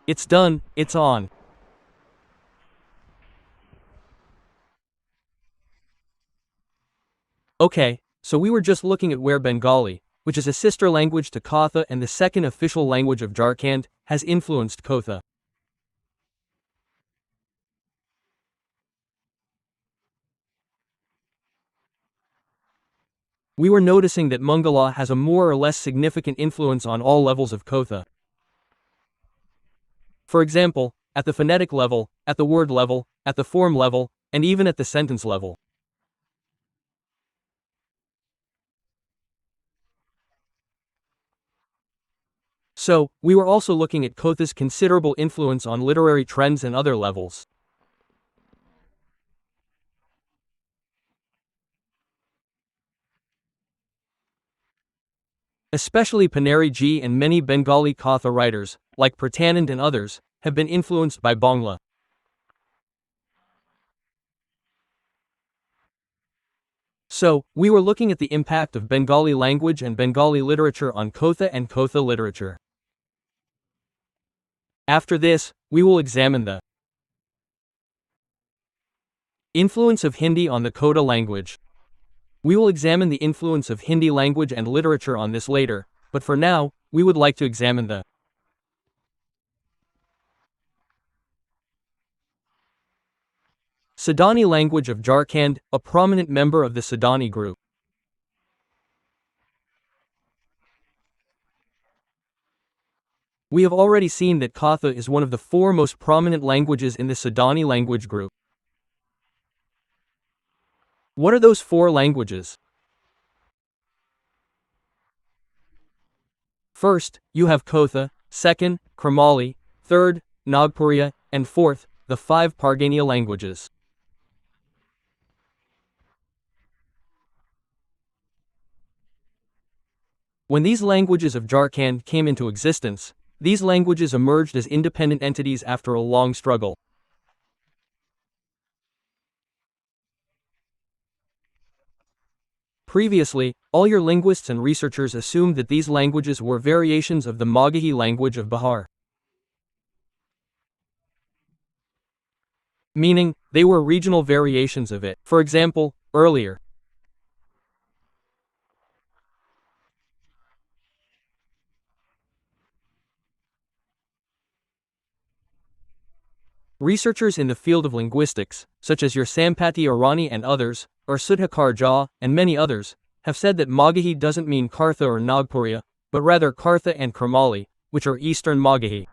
It's done, it's on. Okay, so we were just looking at where Bengali, which is a sister language to Khortha and the second official language of Jharkhand, has influenced Khortha. We were noticing that Mangala has a more or less significant influence on all levels of Khortha. For example, at the phonetic level, at the word level, at the form level, and even at the sentence level. So, we were also looking at Khortha's considerable influence on literary trends and other levels. Especially Paneri Ji and many Bengali Khortha writers, like Pratanand and others, have been influenced by Bangla. So, we were looking at the impact of Bengali language and Bengali literature on Khortha and Khortha literature. After this, we will examine the influence of Hindi on the Khortha language. We will examine the influence of Hindi language and literature on this later, but for now, we would like to examine the Sidani language of Jharkhand, a prominent member of the Sidani group. We have already seen that Khortha is one of the four most prominent languages in the Sidani language group. What are those four languages? First, you have Khortha, second, Kramali, third, Nagpuriya, and fourth, the five Pargania languages. When these languages of Jharkhand came into existence, these languages emerged as independent entities after a long struggle. Previously, all your linguists and researchers assumed that these languages were variations of the Magahi language of Bihar. Meaning, they were regional variations of it. For example, earlier, researchers in the field of linguistics, such as your Sampati Arani and others, or Sudhakar Jha, and many others, have said that Magahi doesn't mean Khortha or Nagpuriya, but rather Khortha and Kramali, which are Eastern Magahi.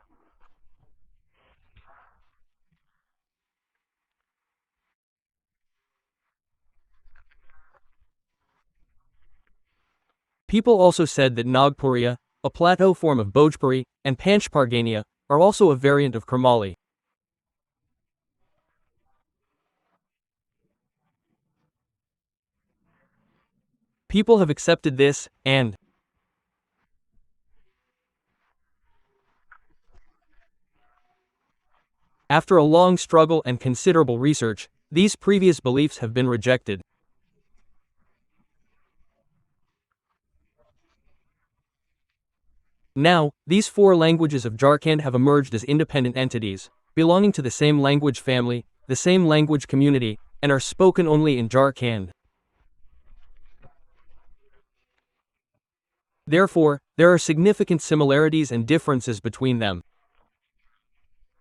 People also said that Nagpuriya, a plateau form of Bhojpuri, and Panchpargania, are also a variant of Kramali. People have accepted this, and after a long struggle and considerable research, these previous beliefs have been rejected. Now, these four languages of Jharkhand have emerged as independent entities, belonging to the same language family, the same language community, and are spoken only in Jharkhand. Therefore, there are significant similarities and differences between them.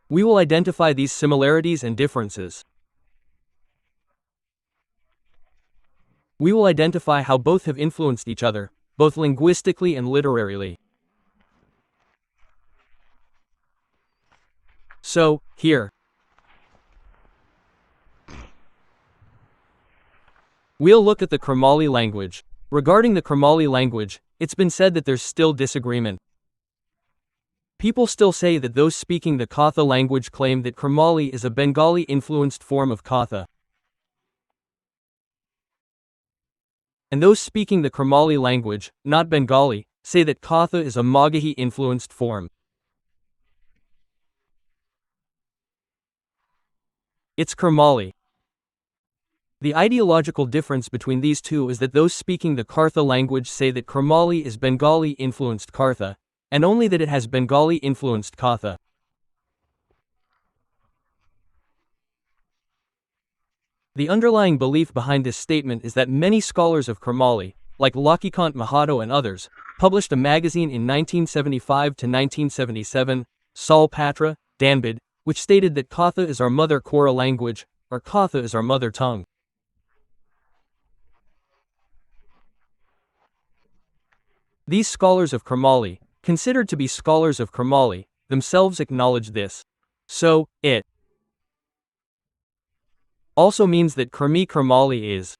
We will identify these similarities and differences. We will identify how both have influenced each other, both linguistically and literarily. So, here, we'll look at the Kramali language. Regarding the Kramali language, it's been said that there's still disagreement. People still say that those speaking the Khortha language claim that Kramali is a Bengali-influenced form of Khortha. And those speaking the Kramali language, not Bengali, say that Khortha is a Magahi-influenced form. It's Kramali. The ideological difference between these two is that those speaking the Khortha language say that Kramali is Bengali-influenced Khortha, and only that it has Bengali-influenced Khortha. The underlying belief behind this statement is that many scholars of Kromali, like Lakikant Mahato and others, published a magazine in 1975 to 1977, Sal Patra, Danbid, which stated that Khortha is our mother Kora language, or Khortha is our mother tongue. These scholars of Kromali, considered to be scholars of Kromali, themselves acknowledge this. So, it also means that Kromali is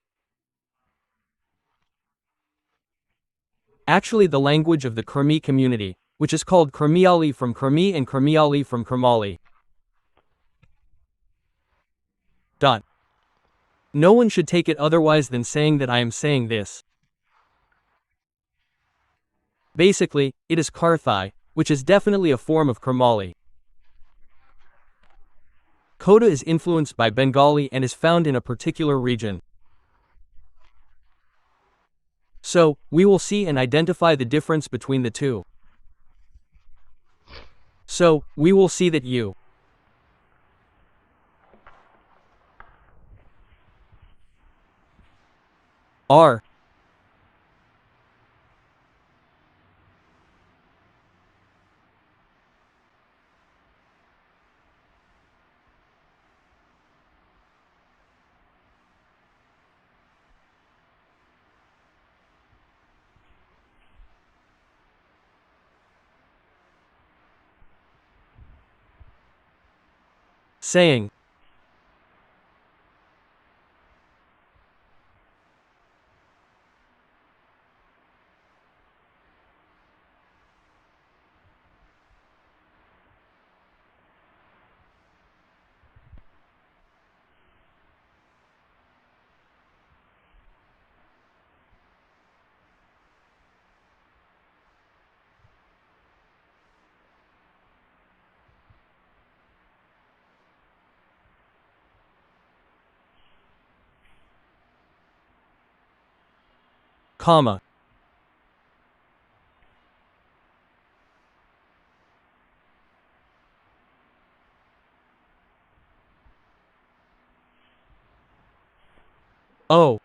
actually the language of the Krmi community, which is called Krmiali from Krmi and Krmiali from Kromali. No one should take it otherwise than saying that I am saying this. Basically, it is Khortha, which is definitely a form of Kromali. Khortha is influenced by Bengali and is found in a particular region. So, we will see and identify the difference between the two. So, we will see that you are saying. Comma. Oh.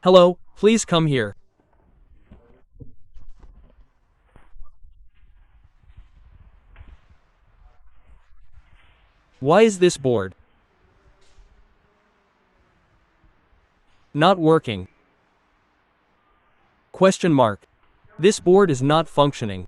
Hello, please come here. Why is this board not working? Question mark. This board is not functioning.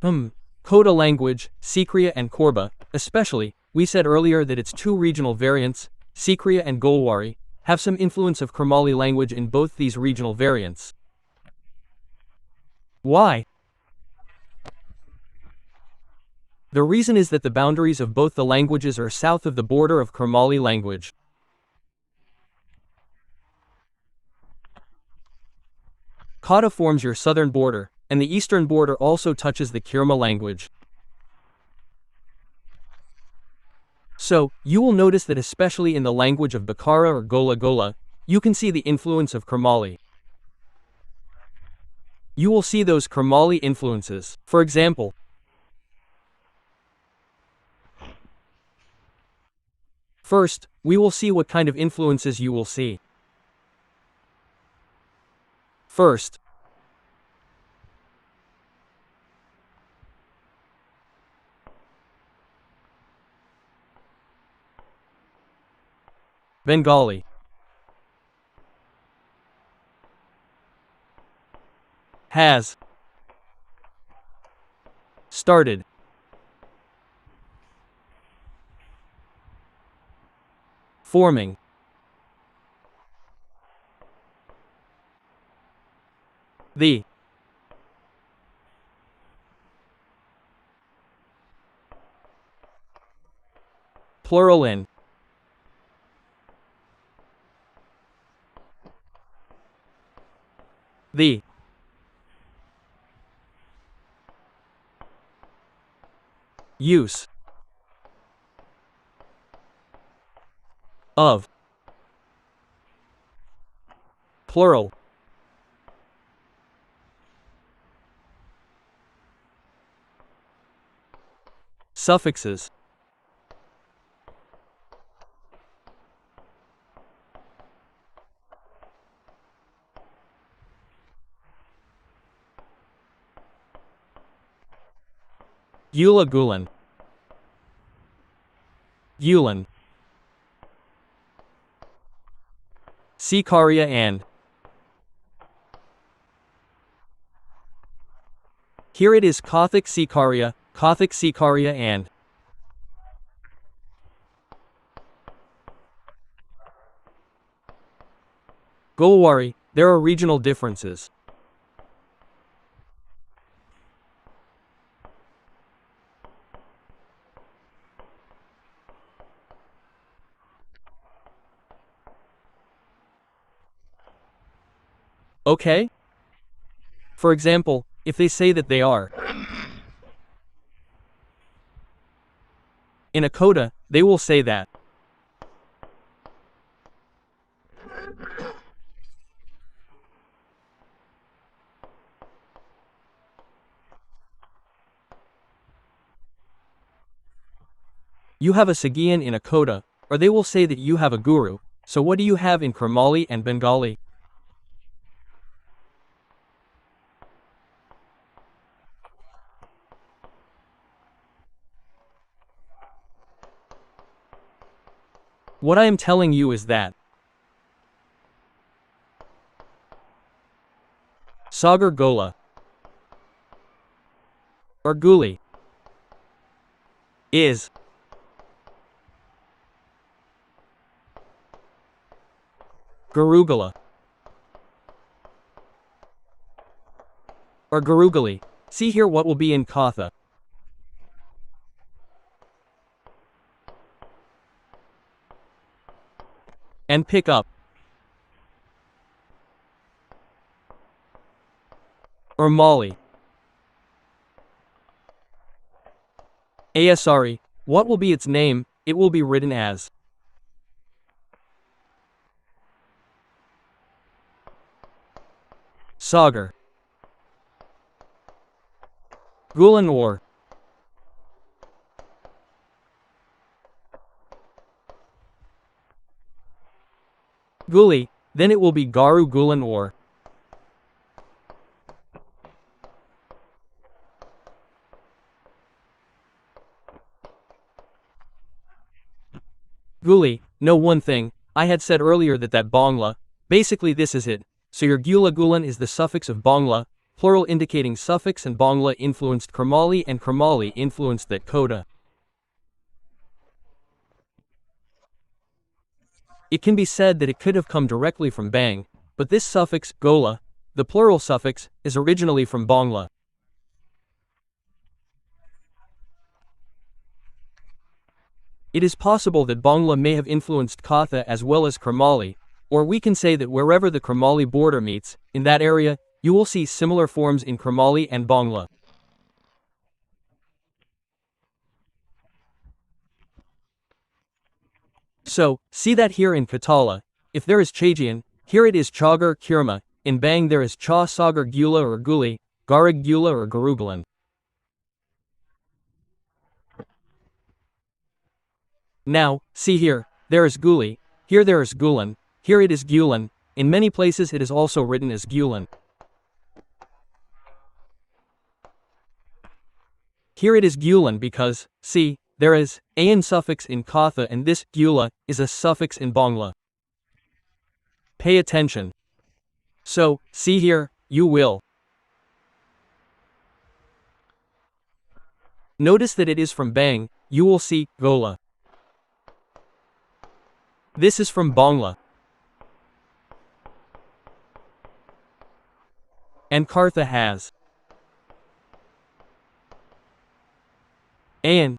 Khortha language, Sikriya and Korba, especially, we said earlier that its two regional variants, Sikriya and Golwari, have some influence of Khormali language in both these regional variants. Why? The reason is that the boundaries of both the languages are south of the border of Khormali language. Khortha forms your southern border, and the eastern border also touches the Kirma language. So, you will notice that especially in the language of Bakara or Gola Gola, you can see the influence of Khormali. You will see those Khormali influences. For example, first, we will see what kind of influences you will see. First, Bengali. Has started. Forming. The. Plural in. The. Use. Of. Plural. Suffixes. Gula Gulan. Gulan. Sikaria and. Here it is Kothic Sikaria and. Golwari, there are regional differences. Okay? For example, if they say that they are in a coda, they will say that. You have a Sagian in a coda, or they will say that you have a guru. So what do you have in Khormali and Bengali? What I am telling you is that Sagar Gola or Guli is Garugala or Garugali. See here what will be in Khortha. And pick up. Or Mali. Asari, what will be its name? It will be written as Sagar. Gulan or Guli, then it will be Garu Gulan or Guli. Know one thing, I had said earlier that Bangla, basically this is it, so your Gula Gulan is the suffix of Bangla, plural indicating suffix, and Bangla influenced Khormali and Khormali influenced that Khortha. It can be said that it could have come directly from Bang, but this suffix, gola, the plural suffix, is originally from Bangla. It is possible that Bangla may have influenced Khortha as well as Khormali, or we can say that wherever the Khormali border meets, in that area, you will see similar forms in Khormali and Bangla. So, see that here in Katala, if there is Chajian, here it is Chagar Kirma, in Bang there is Cha Sagar Gula or Guli, Garag Gula or Garugalan. Now, see here, there is Guli, here there is Gulan, here it is Gulan, in many places it is also written as Gulan. Here it is Gulan because, see, there is an suffix in Khortha and this Gula is a suffix in Bangla. Pay attention. So, see here, you will notice that it is from Bang, you will see Gola. This is from Bangla. And Khortha has an.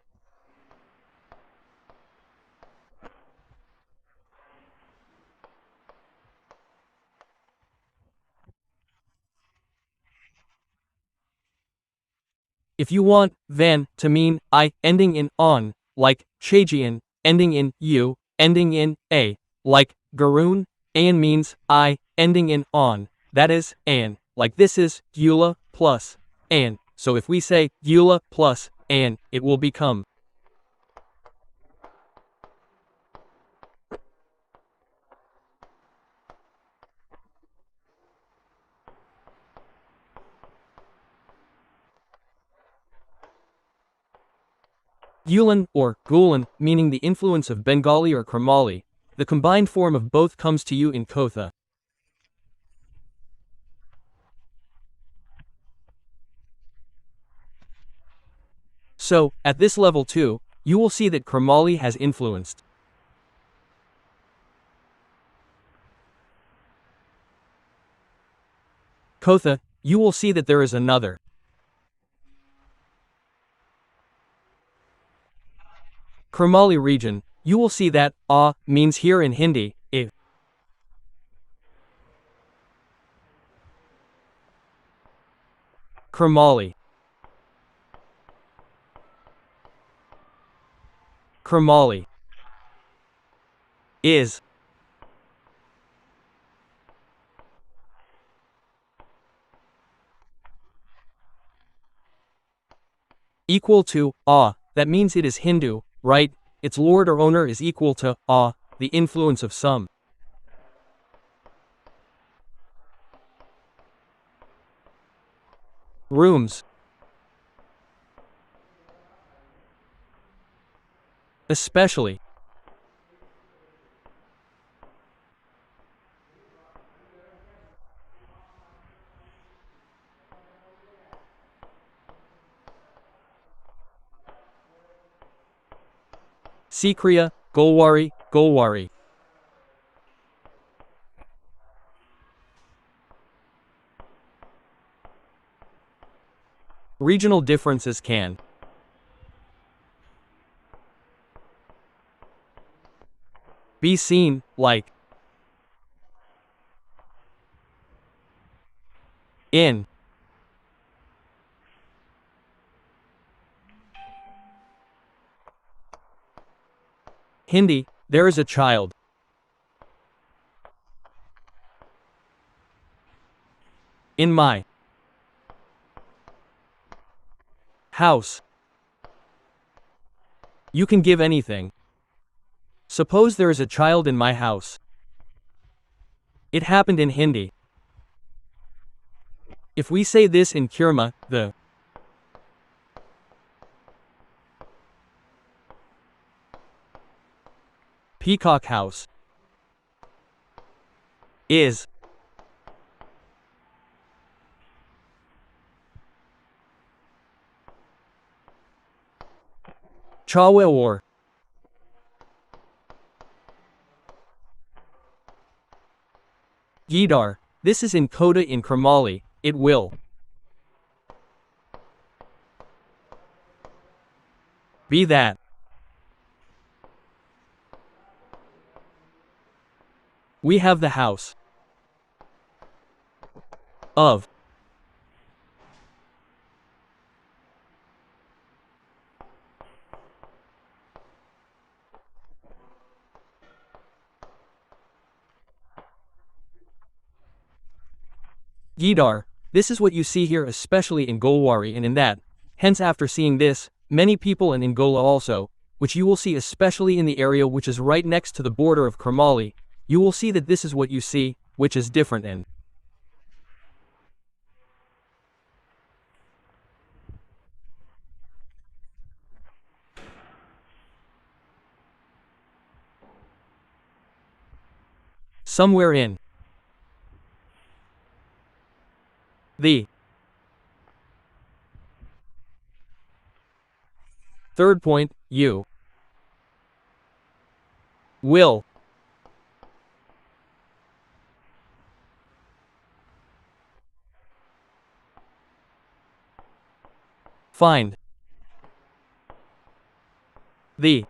If you want van to mean I ending in on, like Chajian, ending in u, ending in a, like Garoon, an means I ending in on, that is an, like this is Gula plus an, so if we say Gula plus an, it will become Gulan or Gulan, meaning the influence of Bengali or Khormali. The combined form of both comes to you in Khortha. So, at this level too, you will see that Khormali has influenced Khortha. You will see that there is another Khormali region. You will see that means here in Hindi, I. Khormali. Khormali is equal to that means it is Hindu, right? Its lord or owner is equal to the influence of some rooms, especially Sikriya, Golwari, Golwari. Regional differences can be seen, like in Hindi, there is a child in my house. You can give anything. Suppose there is a child in my house. It happened in Hindi. If we say this in Kirma, the peacock house is Chawe or Ohdar. This is in Khortha in Kromali. It will be that. We have the house of Ohdar. This is what you see here, especially in Golwari and in that. Hence, after seeing this, many people and in Gola also, which you will see especially in the area which is right next to the border of Kromali, you will see that this is what you see, which is different and somewhere in the third point, you will find the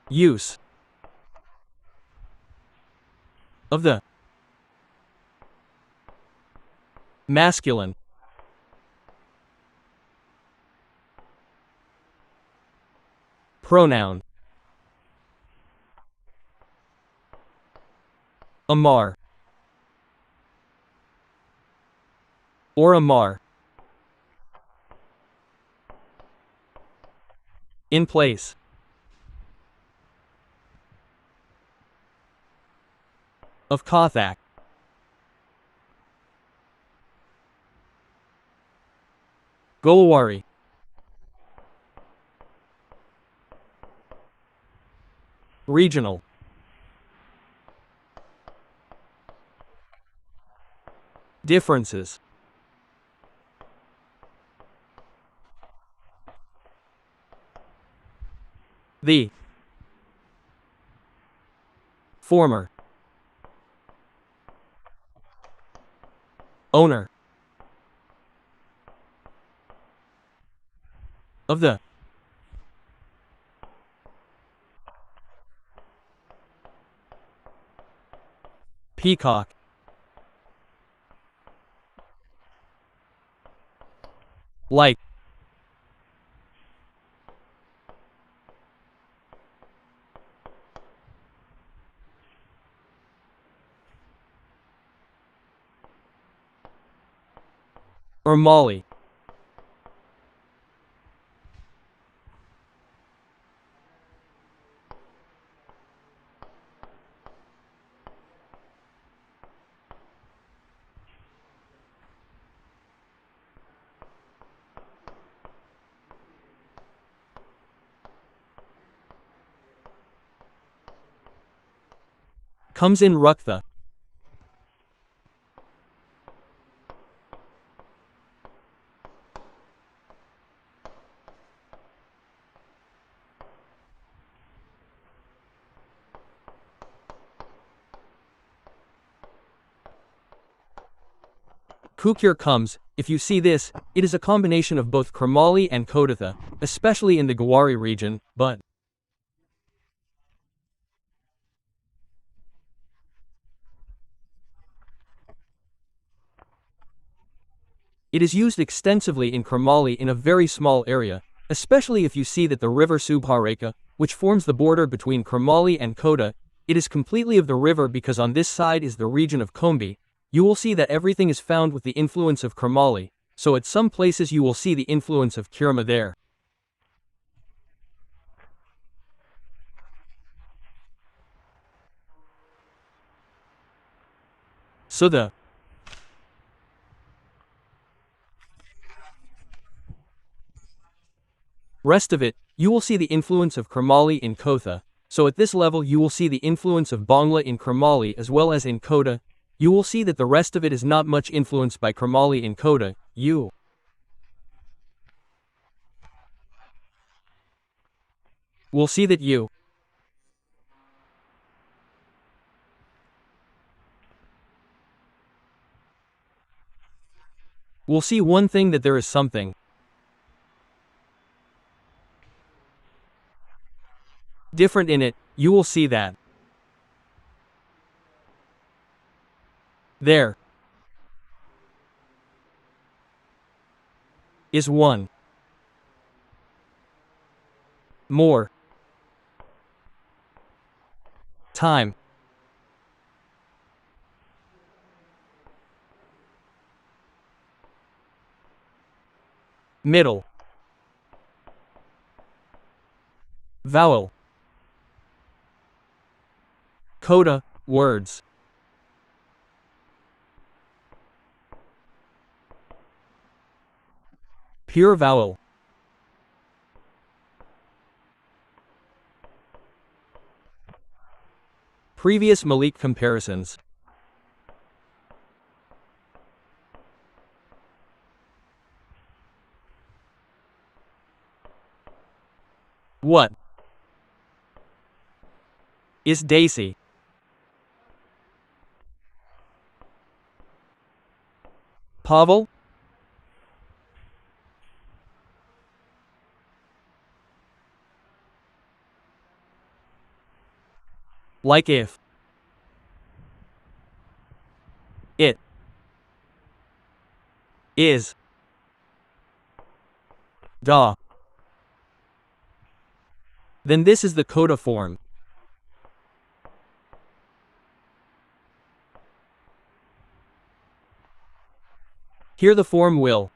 use of the masculine pronoun Amar or Amar in place of Kothak. Golwari. Regional. Differences. The former owner of the peacock like or Molly. Comes in Ruktha. Kukir comes. If you see this, it is a combination of both Kromali and Khortha, especially in the Gowari region, but it is used extensively in Kromali in a very small area, especially if you see that the river Subhareka, which forms the border between Kromali and Khortha, it is completely of the river because on this side is the region of Kombi. You will see that everything is found with the influence of Kromali, so at some places you will see the influence of Kirma there. So the rest of it, you will see the influence of Kromali in Khortha, so at this level you will see the influence of Bangla in Kromali as well as in Khortha. You will see that the rest of it is not much influenced by Kromali in Khortha. You we'll see that you will see one thing, that there is something different in it. You will see that there is one more time. Middle vowel coda words. Pure vowel. Previous Malik comparisons. What is Daisy? Pavel? Like if it is da, then this is the coda form. Here the form will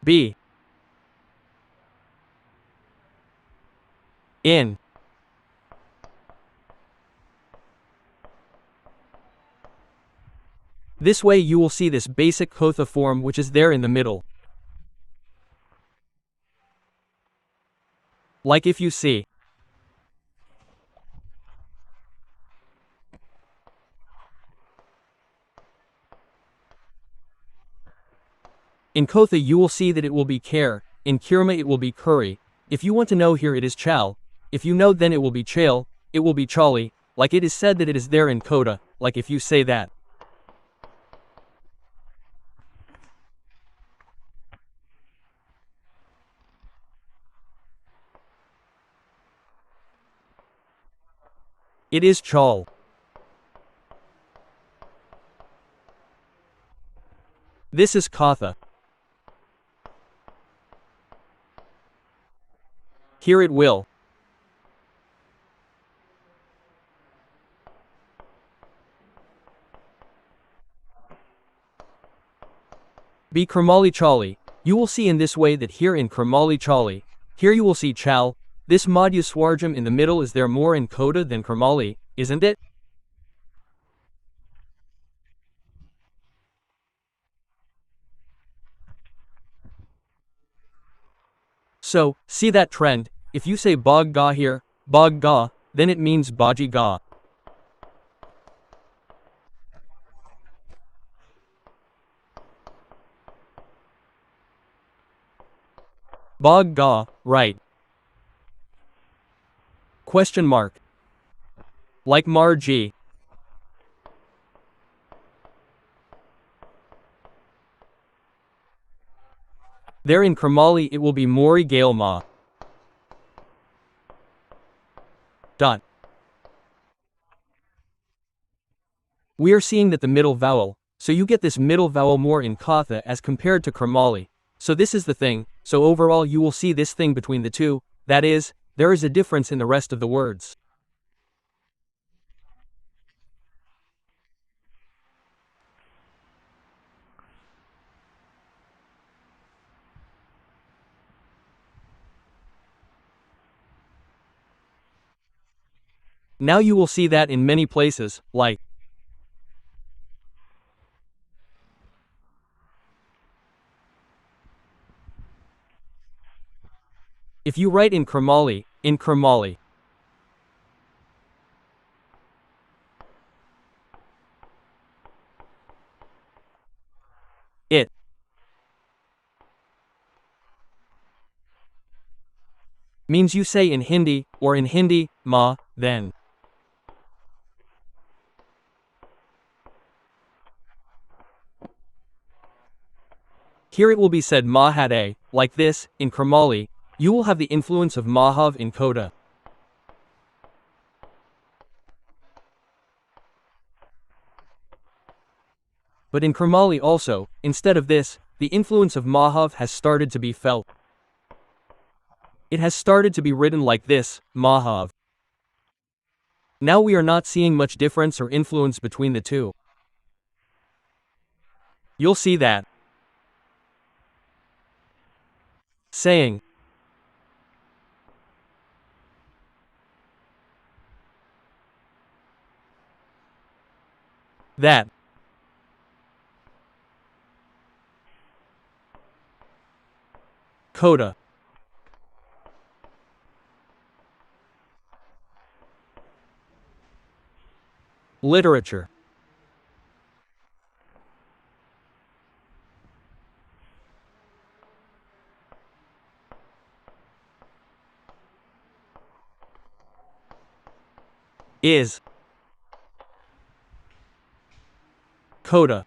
be in this way. You will see this basic Khortha form, which is there in the middle. Like if you see in Khortha, you will see that it will be care. In Kirma it will be curry. If you want to know, here it is chal. If you know, then it will be chale. It will be chali. Like it is said that it is there in coda. Like if you say that it is chal. This is katha. Here it will be Kramali Chali. You will see in this way that here in Kramali Chali, here you will see chal. This madhya swarjam in the middle is there more in coda than Kramali, isn't it? So, see that trend. If you say bog ga here, bog ga, then it means baji ga. Bog ga, right. Question mark. Like marji. There in Kramali it will be mori gale ma. Dot. We are seeing that the middle vowel, so you get this middle vowel more in Khortha as compared to Kramali. So this is the thing. So overall you will see this thing between the two, that is, there is a difference in the rest of the words. Now you will see that in many places, like if you write in Kramali, means you say in Hindi, or in Hindi, ma, then. Here it will be said ma had a, like this. In Kramali, you will have the influence of Mahav in Khortha. But in Kramali also, instead of this, the influence of Mahav has started to be felt. It has started to be written like this, Mahav. Now we are not seeing much difference or influence between the two. You'll see that. Saying that Khortha literature is Khortha.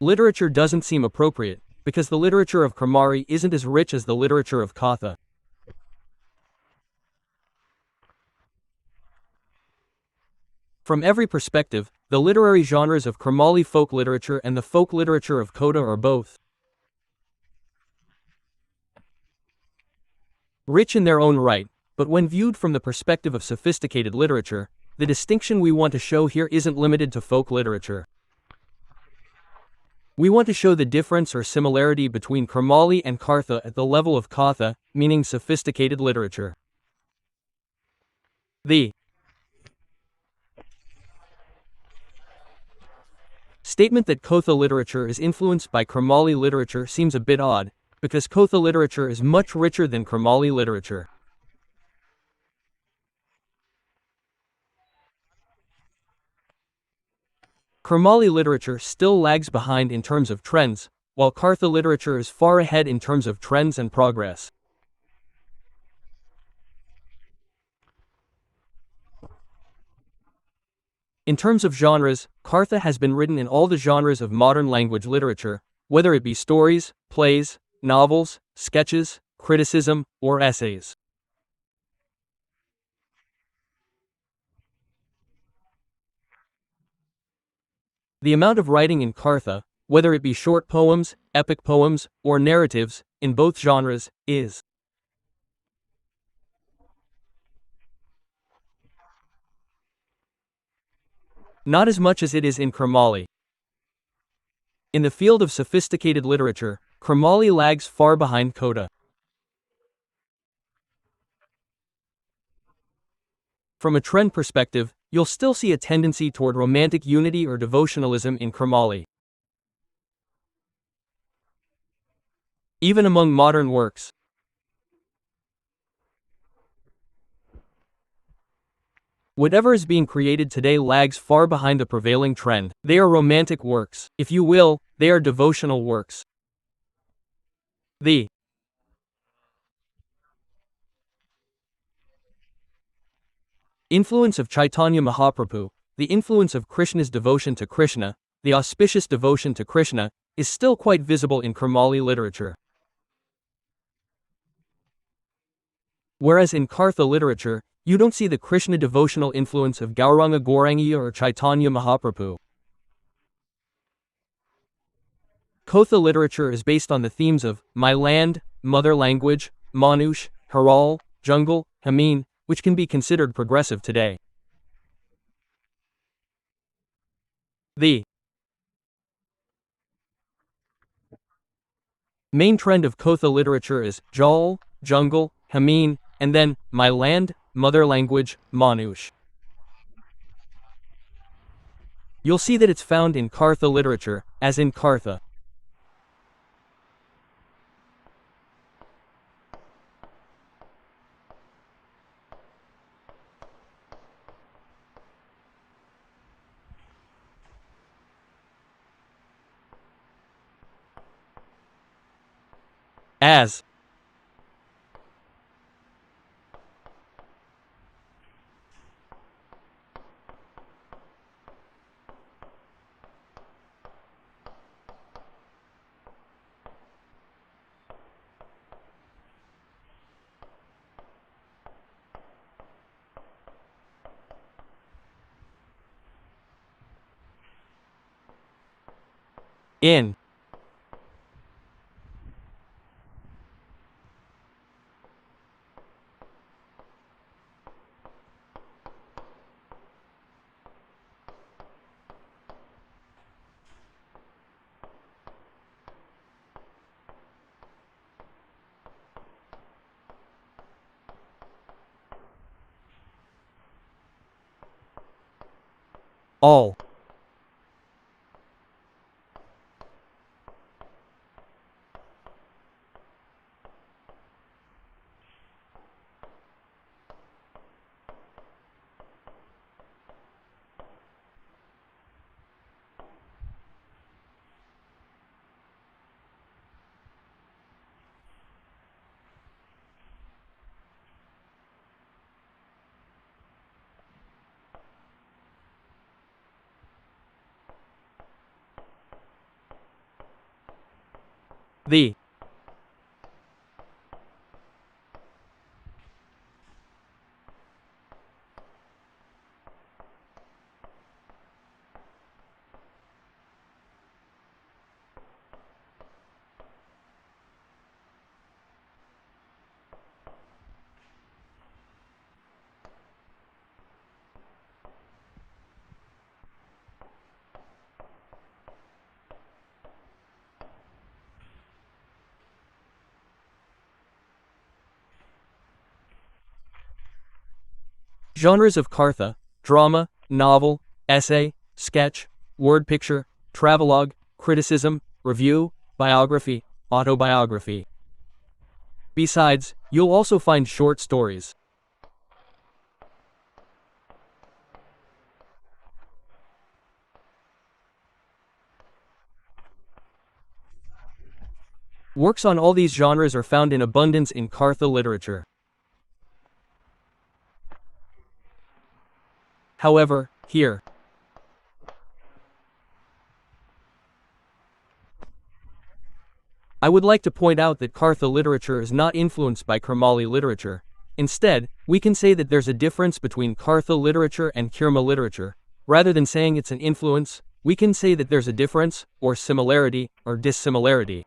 Literature doesn't seem appropriate, because the literature of Kramari isn't as rich as the literature of Khortha. From every perspective, the literary genres of Kramali folk literature and the folk literature of Khortha are both rich in their own right, but when viewed from the perspective of sophisticated literature, the distinction we want to show here isn't limited to folk literature. We want to show the difference or similarity between Kramali and Khortha at the level of Khortha, meaning sophisticated literature. The statement that Khortha literature is influenced by Kramali literature seems a bit odd, because Khortha literature is much richer than Kramali literature. Kramali literature still lags behind in terms of trends, while Khortha literature is far ahead in terms of trends and progress. In terms of genres, Khortha has been written in all the genres of modern language literature, whether it be stories, plays, novels, sketches, criticism, or essays. The amount of writing in Khortha, whether it be short poems, epic poems, or narratives, in both genres, is not as much as it is in Kramali. In the field of sophisticated literature, Kramali lags far behind Khortha. From a trend perspective, you'll still see a tendency toward romantic unity or devotionalism in Kramali. Even among modern works, whatever is being created today lags far behind the prevailing trend. They are romantic works. If you will, they are devotional works. The influence of Chaitanya Mahaprabhu, the influence of Krishna's devotion to Krishna, the auspicious devotion to Krishna, is still quite visible in Kramali literature. Whereas in Khortha literature, you don't see the Krishna devotional influence of Gauranga Gauranga or Chaitanya Mahaprabhu. Khortha literature is based on the themes of my land, mother language, Manush, Haral, jungle, Hameen, which can be considered progressive today. The main trend of Khortha literature is Jal, jungle, Hameen, and then my land, mother language, Manush. You'll see that it's found in Khortha literature, as in Khortha. as, in, all, the, genres of Khortha: drama, novel, essay, sketch, word picture, travelogue, criticism, review, biography, autobiography. Besides, you'll also find short stories. Works on all these genres are found in abundance in Khortha literature. However, here, I would like to point out that Khortha literature is not influenced by Khormali literature. Instead, we can say that there's a difference between Khortha literature and Khmer literature. Rather than saying it's an influence, we can say that there's a difference, or similarity, or dissimilarity.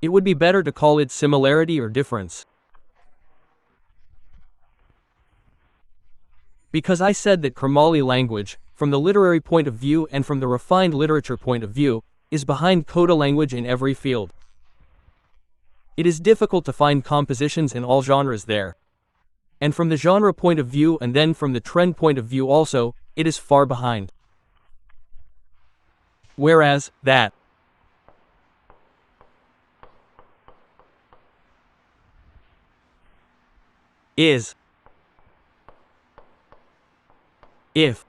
It would be better to call it similarity or difference. Because I said that Khormali language, from the literary point of view and from the refined literature point of view, is behind Khortha language in every field. It is difficult to find compositions in all genres there. And from the genre point of view and then from the trend point of view also, it is far behind. Whereas, that is, if,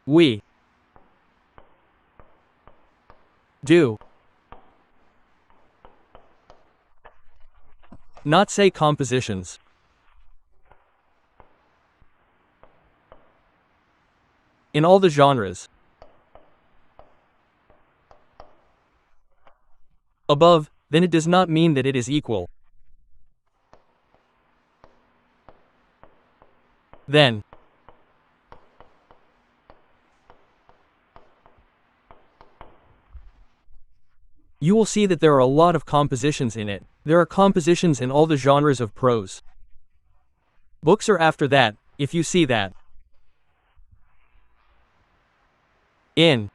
we, do, not say compositions. In all the genres above, then it does not mean that it is equal. Then, you will see that there are a lot of compositions in it. There are compositions in all the genres of prose. Books are after that, if you see that. In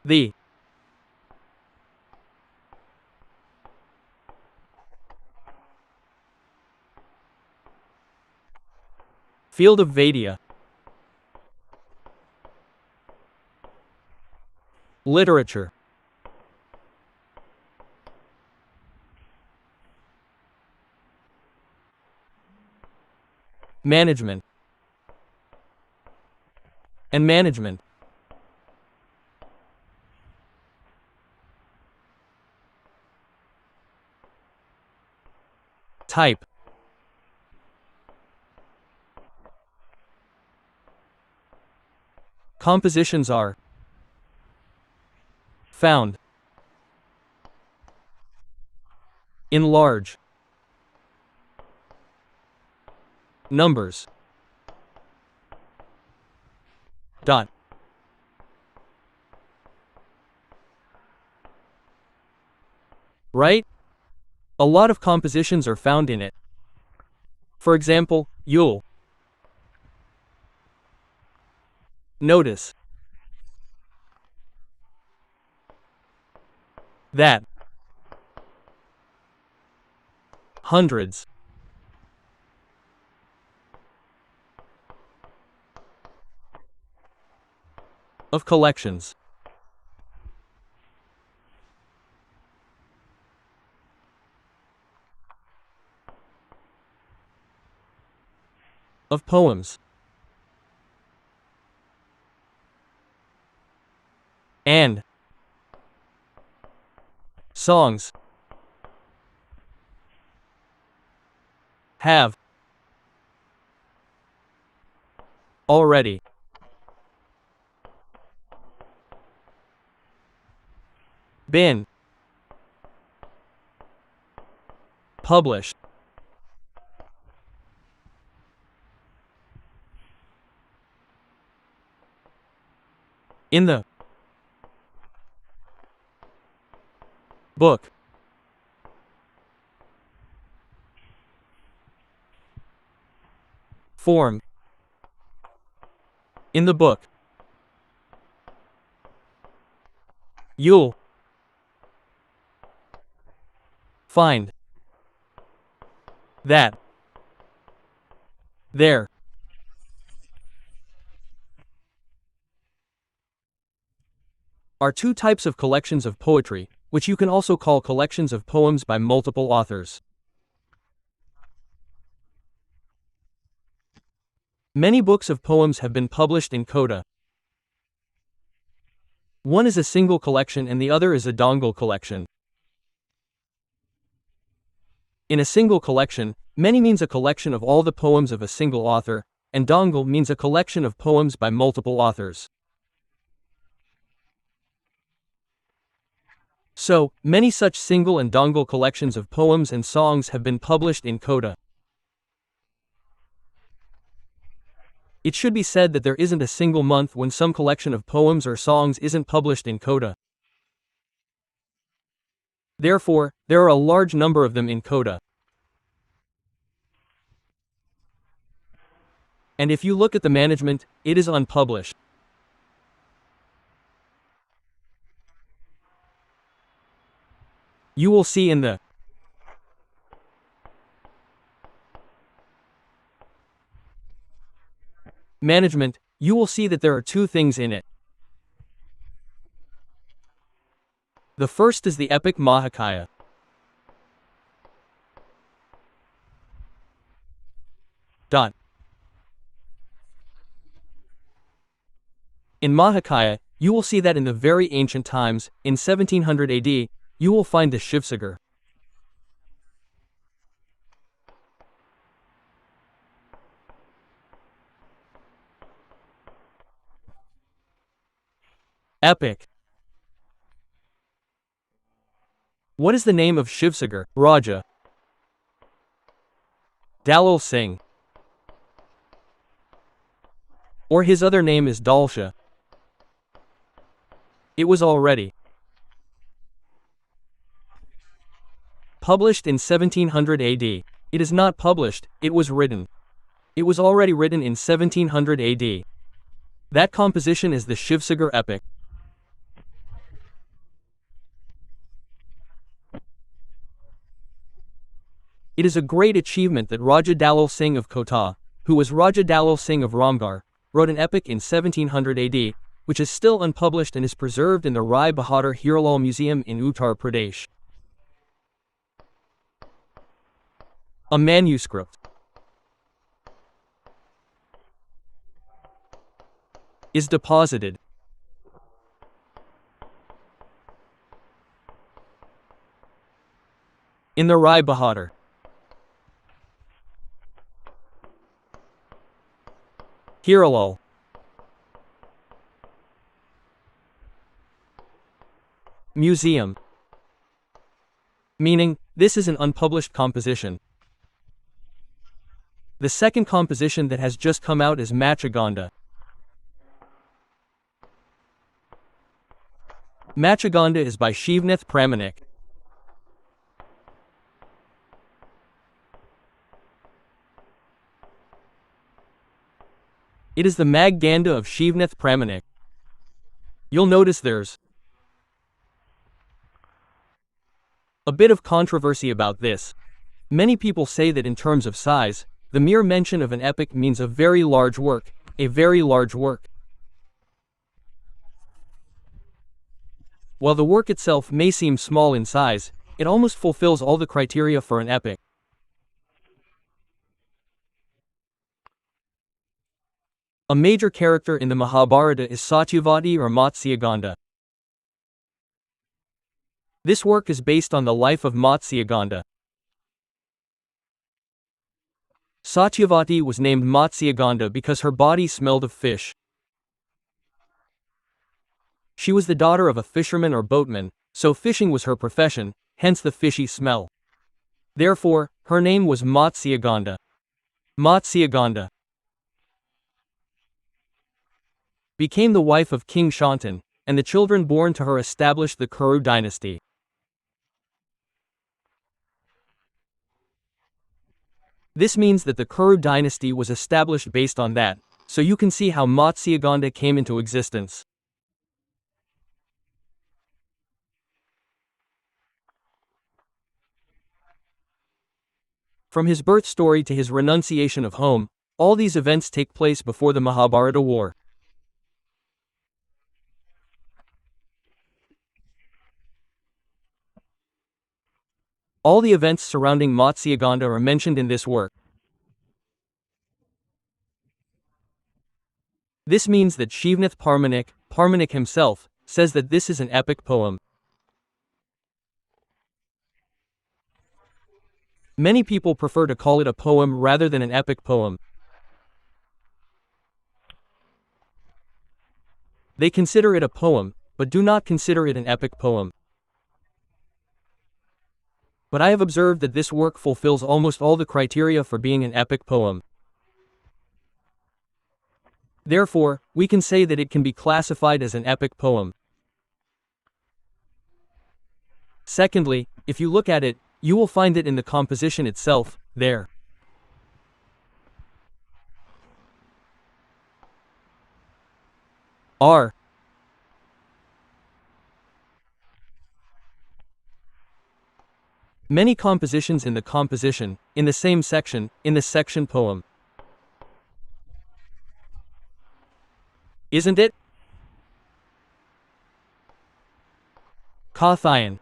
the field of Vedya, literature, management, and management. Type. Compositions are found in large numbers. Dot. Right? A lot of compositions are found in it. For example, you'll notice that hundreds of collections of poems and songs have already been published in the book form. In the book, you'll find that there are two types of collections of poetry, which you can also call collections of poems by multiple authors. Many books of poems have been published in Khortha. One is a single collection and the other is a dongle collection. In a single collection, many means a collection of all the poems of a single author, and dongle means a collection of poems by multiple authors. So, many such single and dongle collections of poems and songs have been published in Khortha. It should be said that there isn't a single month when some collection of poems or songs isn't published in Khortha. Therefore, there are a large number of them in Khortha. And if you look at the management, it is unpublished. You will see in the management, you will see that there are two things in it. The first is the epic Mahakaya. In Mahakaya, you will see that in the very ancient times, in 1700 AD, you will find the Jpsc epic. What is the name of Jpsc? Raja Dalal Singh. Or his other name is Dalsha. It was already published in 1700 AD. It is not published, it was written. It was already written in 1700 AD. That composition is the Jpsc epic. It is a great achievement that Raja Dalal Singh of Khortha, who was Raja Dalal Singh of Ramgarh, wrote an epic in 1700 AD, which is still unpublished and is preserved in the Rai Bahadur Hiralal Museum in Uttar Pradesh. A manuscript is deposited in the Rai Bahadur. Hiralal. Museum. Meaning, this is an unpublished composition. The second composition that has just come out is Machaganda. Machaganda is by Shivnath Pramanik. It is the Mag Ganda of Shivnath Pramanik. You'll notice there's a bit of controversy about this. Many people say that in terms of size, the mere mention of an epic means a very large work, a very large work. While the work itself may seem small in size, it almost fulfills all the criteria for an epic. A major character in the Mahabharata is Satyavati or Matsyagandha. This work is based on the life of Matsyagandha. Satyavati was named Matsyagandha because her body smelled of fish. She was the daughter of a fisherman or boatman, so fishing was her profession, hence the fishy smell. Therefore, her name was Matsyagandha. Matsyagandha became the wife of King Shantanu, and the children born to her established the Kuru dynasty. This means that the Kuru dynasty was established based on that, so you can see how Matsyagandha came into existence. From his birth story to his renunciation of home, all these events take place before the Mahabharata war. All the events surrounding Matsyagandha are mentioned in this work. This means that Shivnath Pramanik himself, says that this is an epic poem. Many people prefer to call it a poem rather than an epic poem. They consider it a poem, but do not consider it an epic poem. But I have observed that this work fulfills almost all the criteria for being an epic poem. Therefore, we can say that it can be classified as an epic poem. Secondly, if you look at it, you will find that in the composition itself, there are many compositions in the composition, in the same section, in the section poem. Isn't it? Khortha.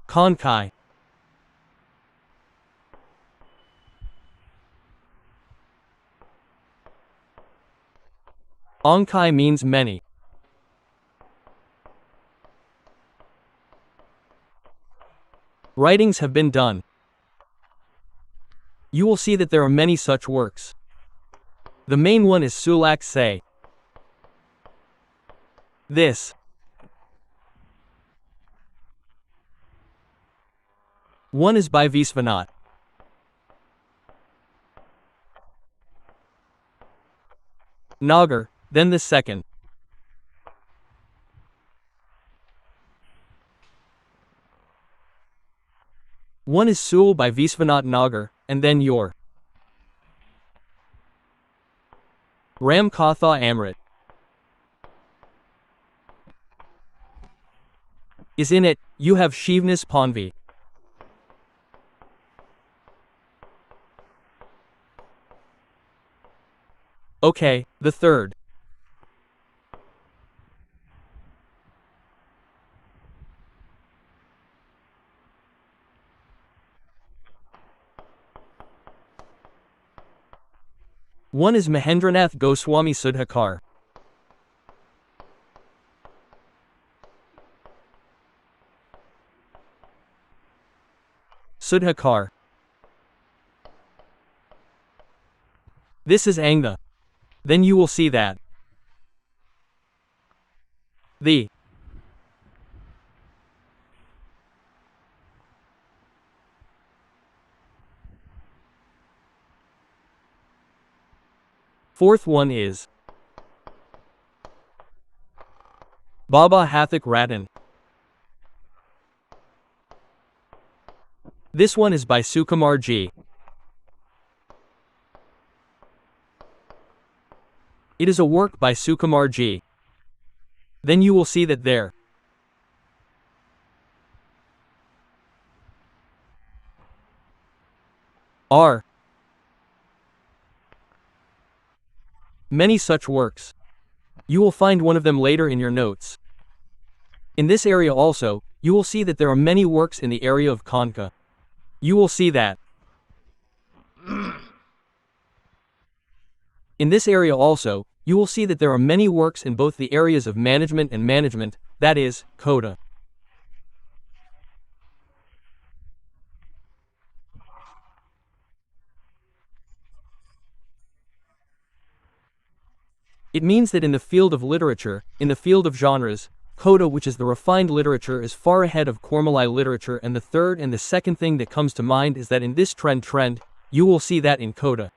Konkai. Onkai means many. Writings have been done. You will see that there are many such works. The main one is Sulak Se. This one is by Visvanath. Nagar, then the second. One is Sul by Visvanath Nagar, and then your Ram Katha Amrit is in it. You have Shivnas Panvi. Okay, the third. One is Mahendranath Goswami Sudhakar. Sudhakar. This is Angha. Then you will see that the fourth one is Baba Hathik Ratan. This one is by Sukumar Ji. It is a work by Sukumar Ji. Then you will see that there are many such works. You will find one of them later in your notes. In this area also, you will see that there are many works in the area of Kanka. You will see that in this area also, you will see that there are many works in both the areas of management and management, that is, Khortha. It means that in the field of literature, in the field of genres, Khortha, which is the refined literature, is far ahead of Kormalai literature, and the third and the second thing that comes to mind is that in this trend, you will see that in Khortha.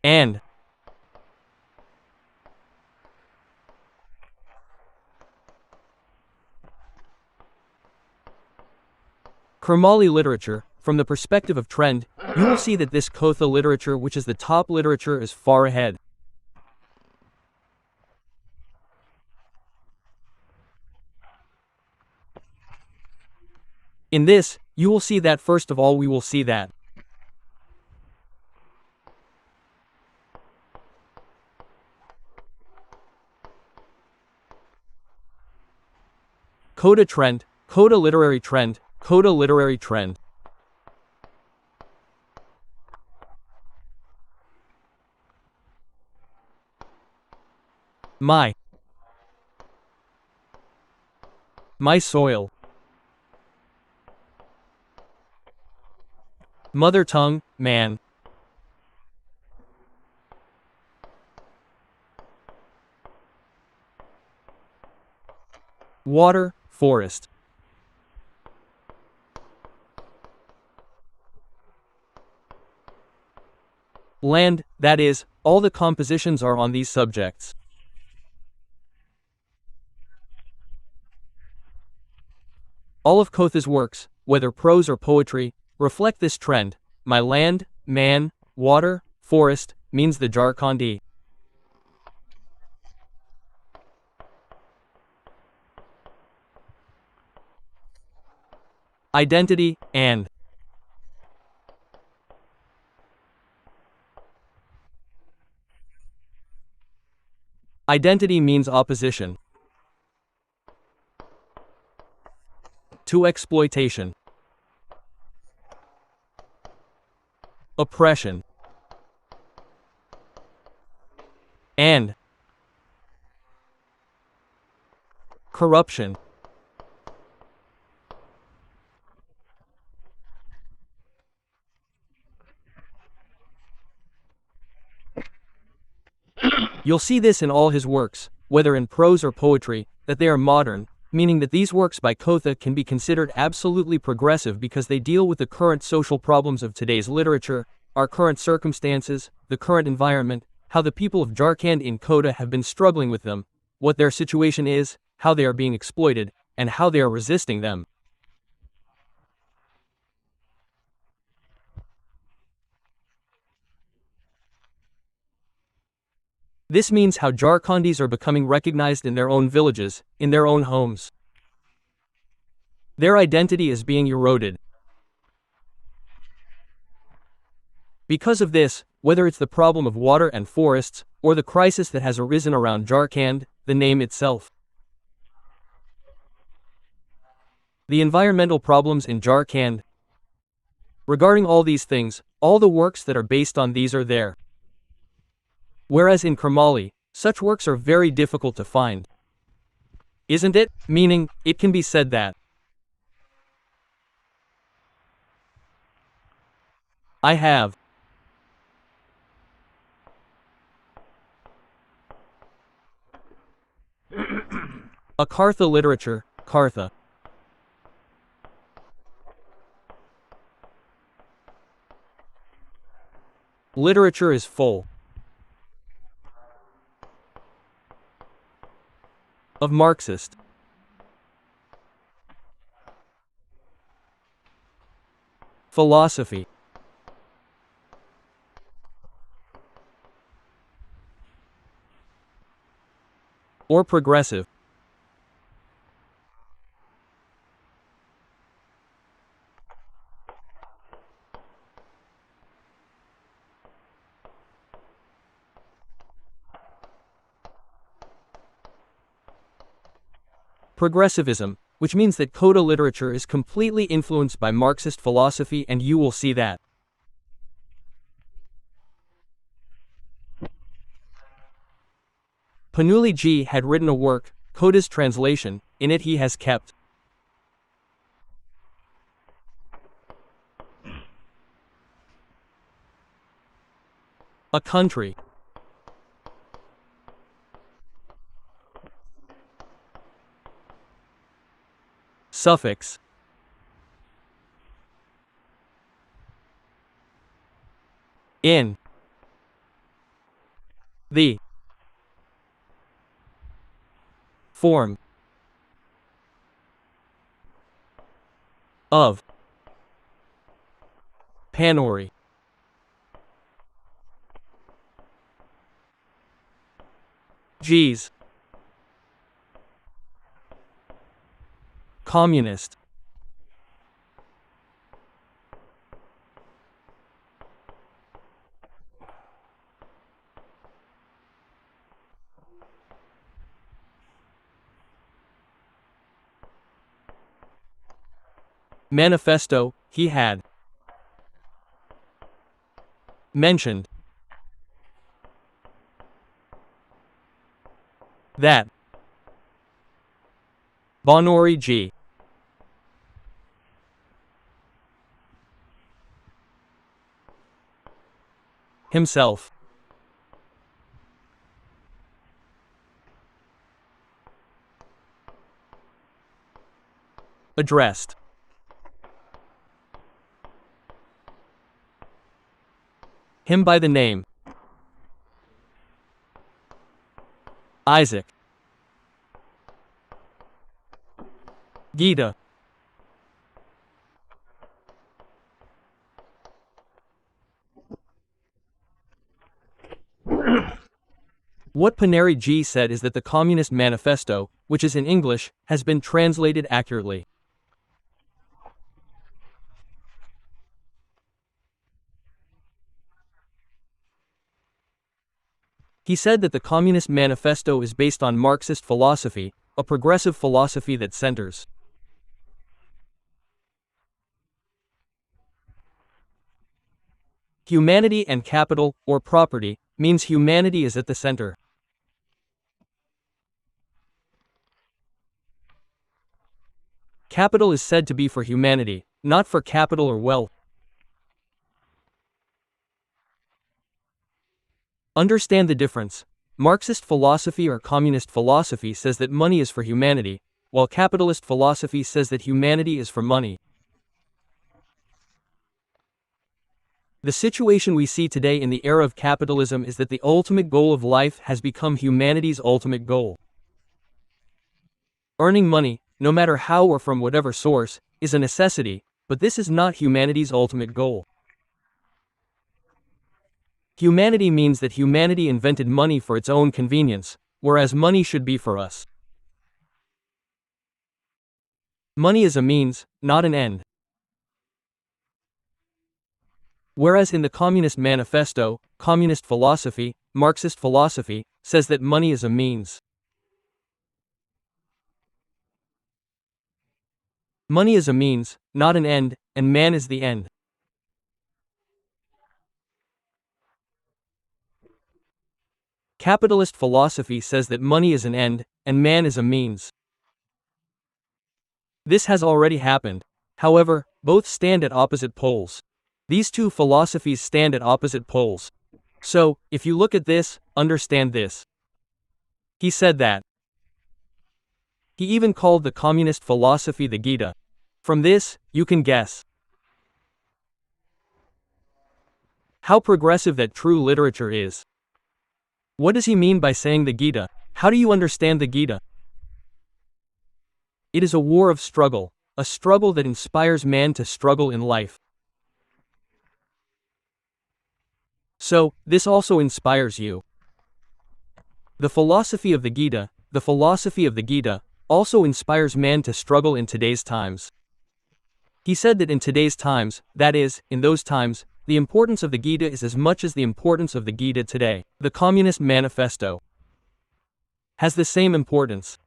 And Kormali literature, from the perspective of trend, you will see that this Khortha literature, which is the top literature, is far ahead. In this, you will see that first of all we will see that Khortha trend, Khortha literary trend, Khortha literary trend. My soil. Mother tongue, man. Water, forest. Land, that is, all the compositions are on these subjects. All of Khortha's works, whether prose or poetry, reflect this trend. My land, man, water, forest, means the Jharkhandi. Identity, and identity means opposition to exploitation, oppression, and corruption. You'll see this in all his works, whether in prose or poetry, that they are modern, meaning that these works by Khortha can be considered absolutely progressive because they deal with the current social problems of today's literature, our current circumstances, the current environment, how the people of Jharkhand in Khortha have been struggling with them, what their situation is, how they are being exploited, and how they are resisting them. This means how Jharkhandis are becoming recognized in their own villages, in their own homes. Their identity is being eroded. Because of this, whether it's the problem of water and forests, or the crisis that has arisen around Jharkhand, the name itself. The environmental problems in Jharkhand. Regarding all these things, all the works that are based on these are there. Whereas in Kramali, such works are very difficult to find. Isn't it? Meaning, it can be said that I have a Khortha literature, Khortha. Literature is full of Marxist philosophy, or progressive. Progressivism, which means that Khortha literature is completely influenced by Marxist philosophy, and you will see that. Panuli Ji had written a work, Khortha's translation. In it he has kept a country, suffix, in the form of Panori. G's communist manifesto, he had mentioned that Banori G himself addressed him by the name Isaac Gita. What Panari G said is that the Communist Manifesto, which is in English, has been translated accurately. He said that the Communist Manifesto is based on Marxist philosophy, a progressive philosophy that centers humanity and capital, or property, means humanity is at the center. Capital is said to be for humanity, not for capital or wealth. Understand the difference. Marxist philosophy or communist philosophy says that money is for humanity, while capitalist philosophy says that humanity is for money. The situation we see today in the era of capitalism is that the ultimate goal of life has become humanity's ultimate goal. Earning money, no matter how or from whatever source, is a necessity, but this is not humanity's ultimate goal. Humanity means that humanity invented money for its own convenience, whereas money should be for us. Money is a means, not an end. Whereas in the Communist Manifesto, communist philosophy, Marxist philosophy, says that money is a means. Money is a means, not an end, and man is the end. Capitalist philosophy says that money is an end, and man is a means. This has already happened. However, both stand at opposite poles. These two philosophies stand at opposite poles. So, if you look at this, understand this. He said that. He even called the communist philosophy the Gita. From this, you can guess how progressive that true literature is. What does he mean by saying the Gita? How do you understand the Gita? It is a war of struggle, a struggle that inspires man to struggle in life. So, this also inspires you. The philosophy of the Gita, also inspires man to struggle in today's times. He said that in today's times, that is, in those times, the importance of the Gita is as much as the importance of the Gita today. The Communist Manifesto has the same importance.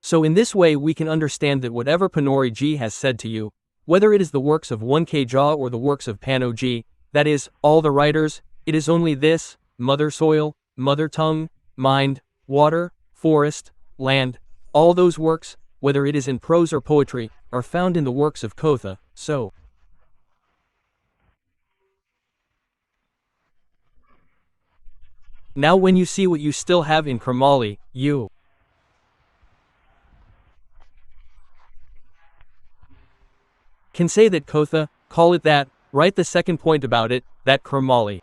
So in this way we can understand that whatever Panori Ji has said to you, whether it is the works of 1K Jha or the works of Pano Ji, that is, all the writers, it is only this: mother soil, mother tongue, mind, water, forest, land, all those works, whether it is in prose or poetry, are found in the works of Khortha. So, now when you see what you still have in Kramali, you can say that Khortha, call it that, write the second point about it, that Kramali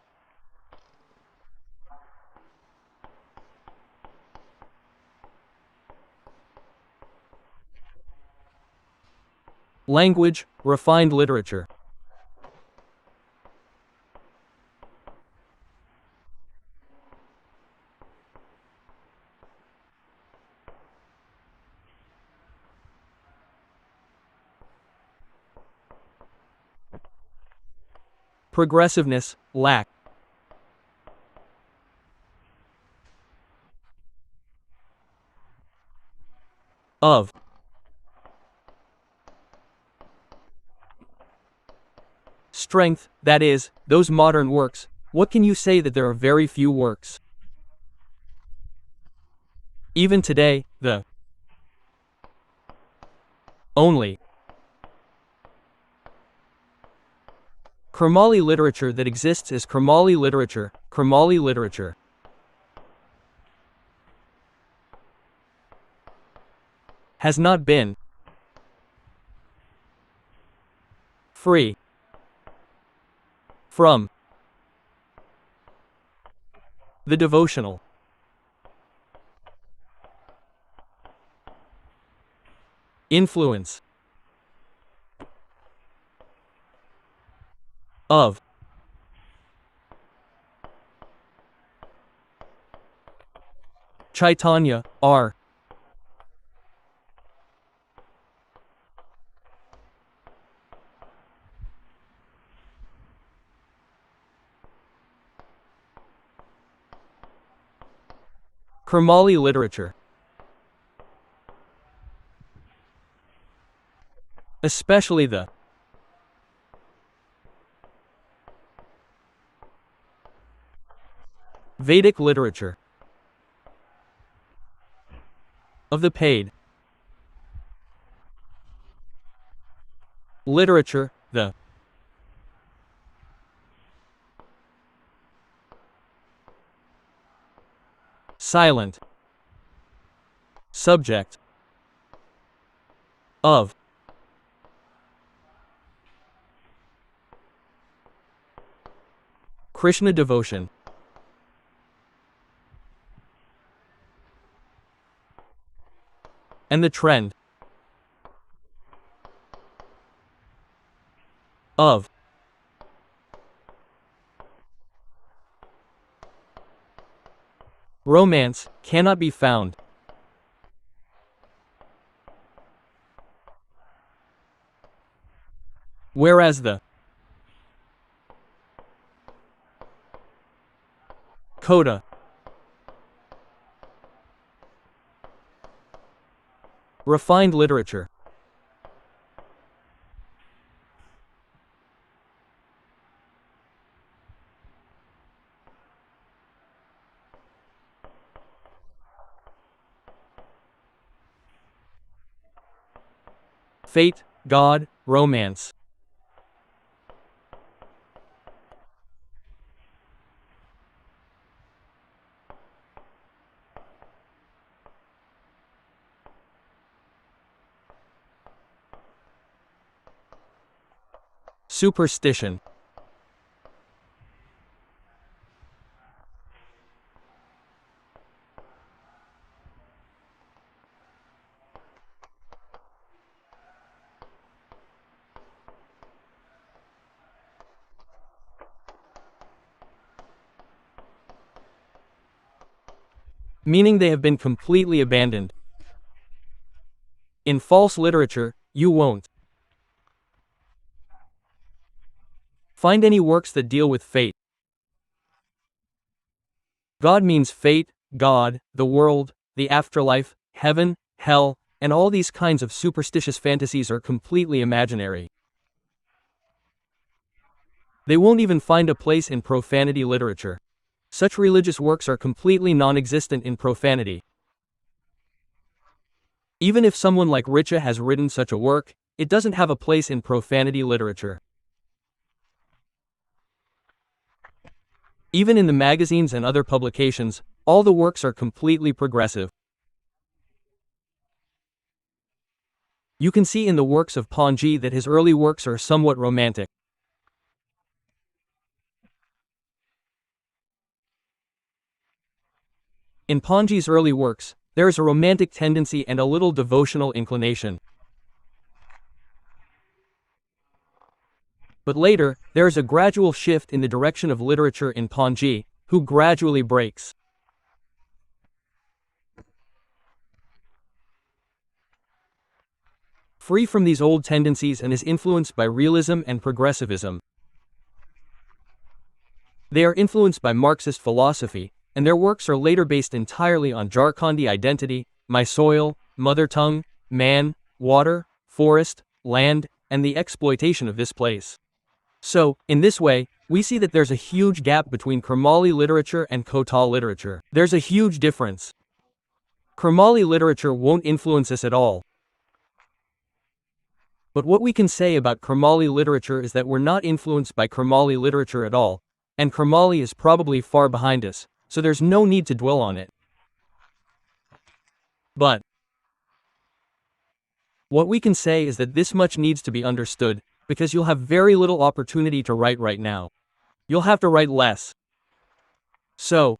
language, refined literature. Progressiveness, lack of strength, that is, those modern works. What can you say that there are very few works? Even today, the only Kramali literature that exists is Kramali literature. Kramali literature has not been free from the devotional influence of Chaitanya, R. Kramali literature, especially the Vedic literature of the paid literature, the silent subject of Krishna devotion, and the trend of romance cannot be found. Whereas the Khortha. Refined literature. Fate, God, romance. Superstition. Meaning they have been completely abandoned. In false literature, you won't find any works that deal with fate. God means fate, God, the world, the afterlife, heaven, hell, and all these kinds of superstitious fantasies are completely imaginary. They won't even find a place in profanity literature. Such religious works are completely non-existent in profanity. Even if someone like Richa has written such a work, it doesn't have a place in profanity literature. Even in the magazines and other publications, all the works are completely progressive. You can see in the works of Panji that his early works are somewhat romantic. In Panji's early works, there is a romantic tendency and a little devotional inclination. But later, there is a gradual shift in the direction of literature in Panji, who gradually breaks free from these old tendencies and is influenced by realism and progressivism. They are influenced by Marxist philosophy, and their works are later based entirely on Jharkhandi identity, my soil, mother tongue, man, water, forest, land, and the exploitation of this place. So, in this way, we see that there's a huge gap between Khormali literature and Khortha literature. There's a huge difference. Khormali literature won't influence us at all. But what we can say about Khormali literature is that we're not influenced by Khormali literature at all, and Khormali is probably far behind us, so there's no need to dwell on it. But what we can say is that this much needs to be understood, because you'll have very little opportunity to write right now. You'll have to write less. So,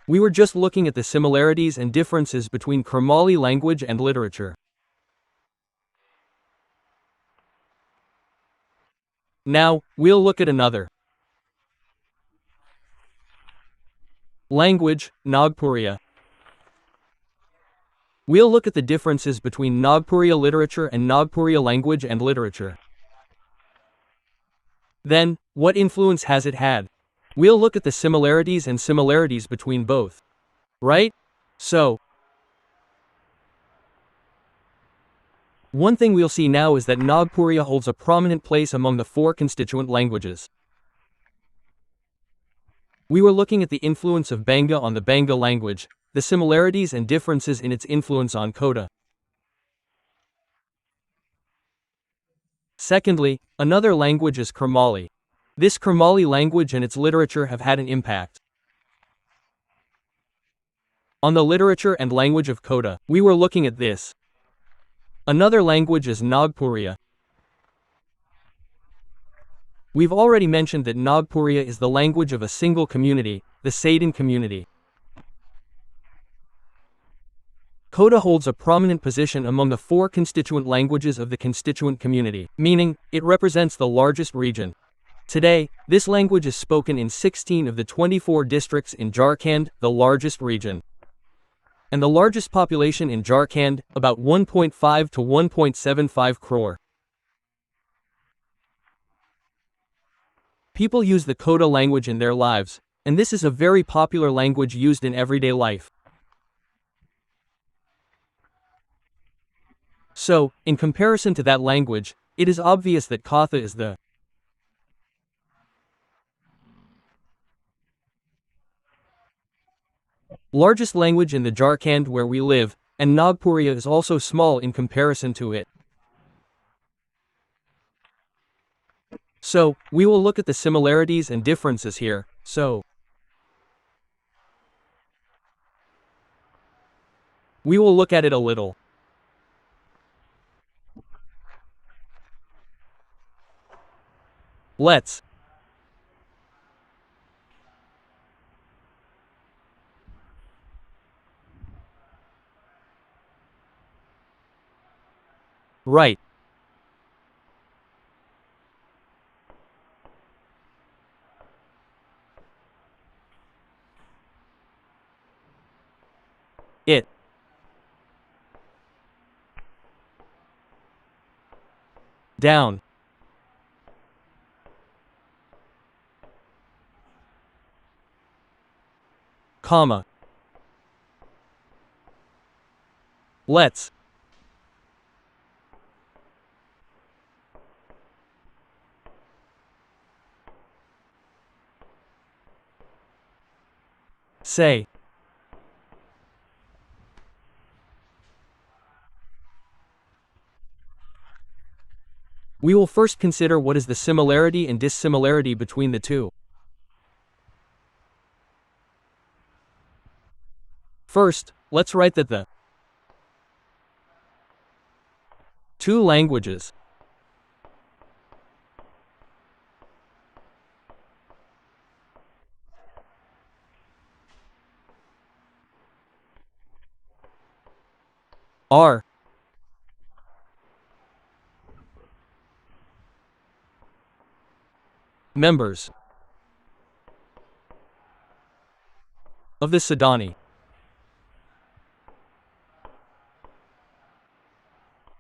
we were just looking at the similarities and differences between Khormali language and literature. Now, we'll look at another language, Nagpuriya. We'll look at the differences between Nagpuriya literature and Nagpuriya language and literature. Then, what influence has it had? We'll look at the similarities and similarities between both. Right? So, one thing we'll see now is that Nagpuriya holds a prominent place among the 4 constituent languages. We were looking at the influence of Benga on the Benga language, the similarities and differences in its influence on Khortha. Secondly, another language is Khormali. This Khormali language and its literature have had an impact on the literature and language of Khortha. We were looking at this. Another language is Nagpuriya. We've already mentioned that Nagpuriya is the language of a single community, the Saidan community. Khortha holds a prominent position among the 4 constituent languages of the constituent community, meaning, it represents the largest region. Today, this language is spoken in 16 of the 24 districts in Jharkhand, the largest region. And the largest population in Jharkhand, about 1.5 to 1.75 crore. People use the Khortha language in their lives, and this is a very popular language used in everyday life. So, in comparison to that language, it is obvious that Khortha is the largest language in the Jharkhand where we live, and Nagpuria is also small in comparison to it. So, we will look at the similarities and differences here. We will look at it a little. Let's right. It. Down. Comma. Let's say. We will first consider what is the similarity and dissimilarity between the two. First, let's write that the two languages are members of the Sadani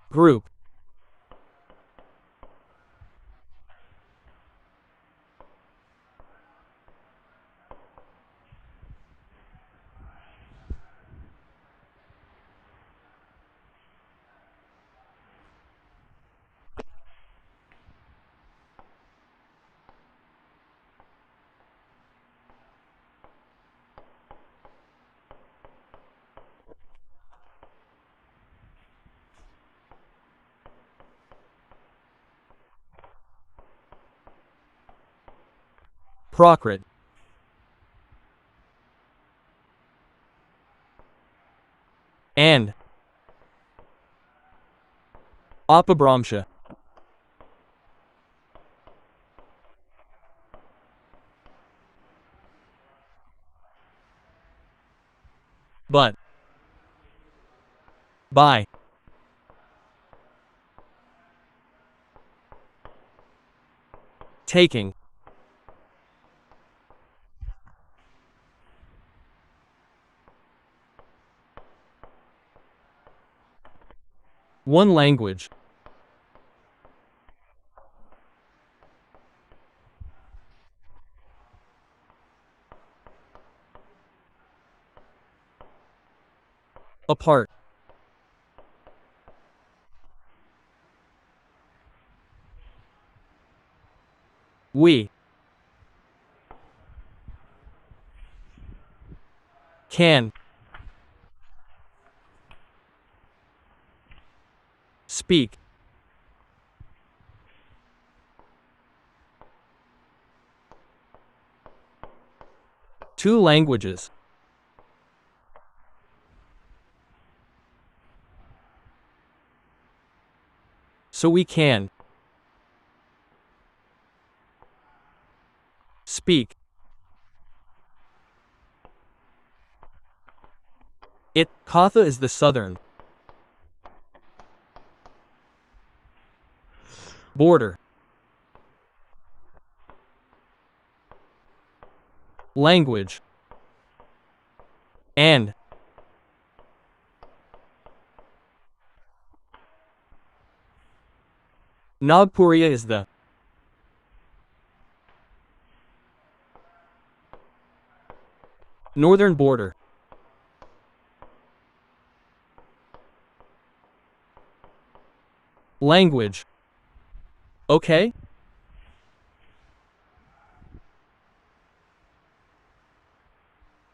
group. Prakrit. And Apabhramsha. But by taking one language apart, we can speak two languages so we can speak it. Khortha is the southern border language, and Nagpuriya is the northern border. Language. Okay?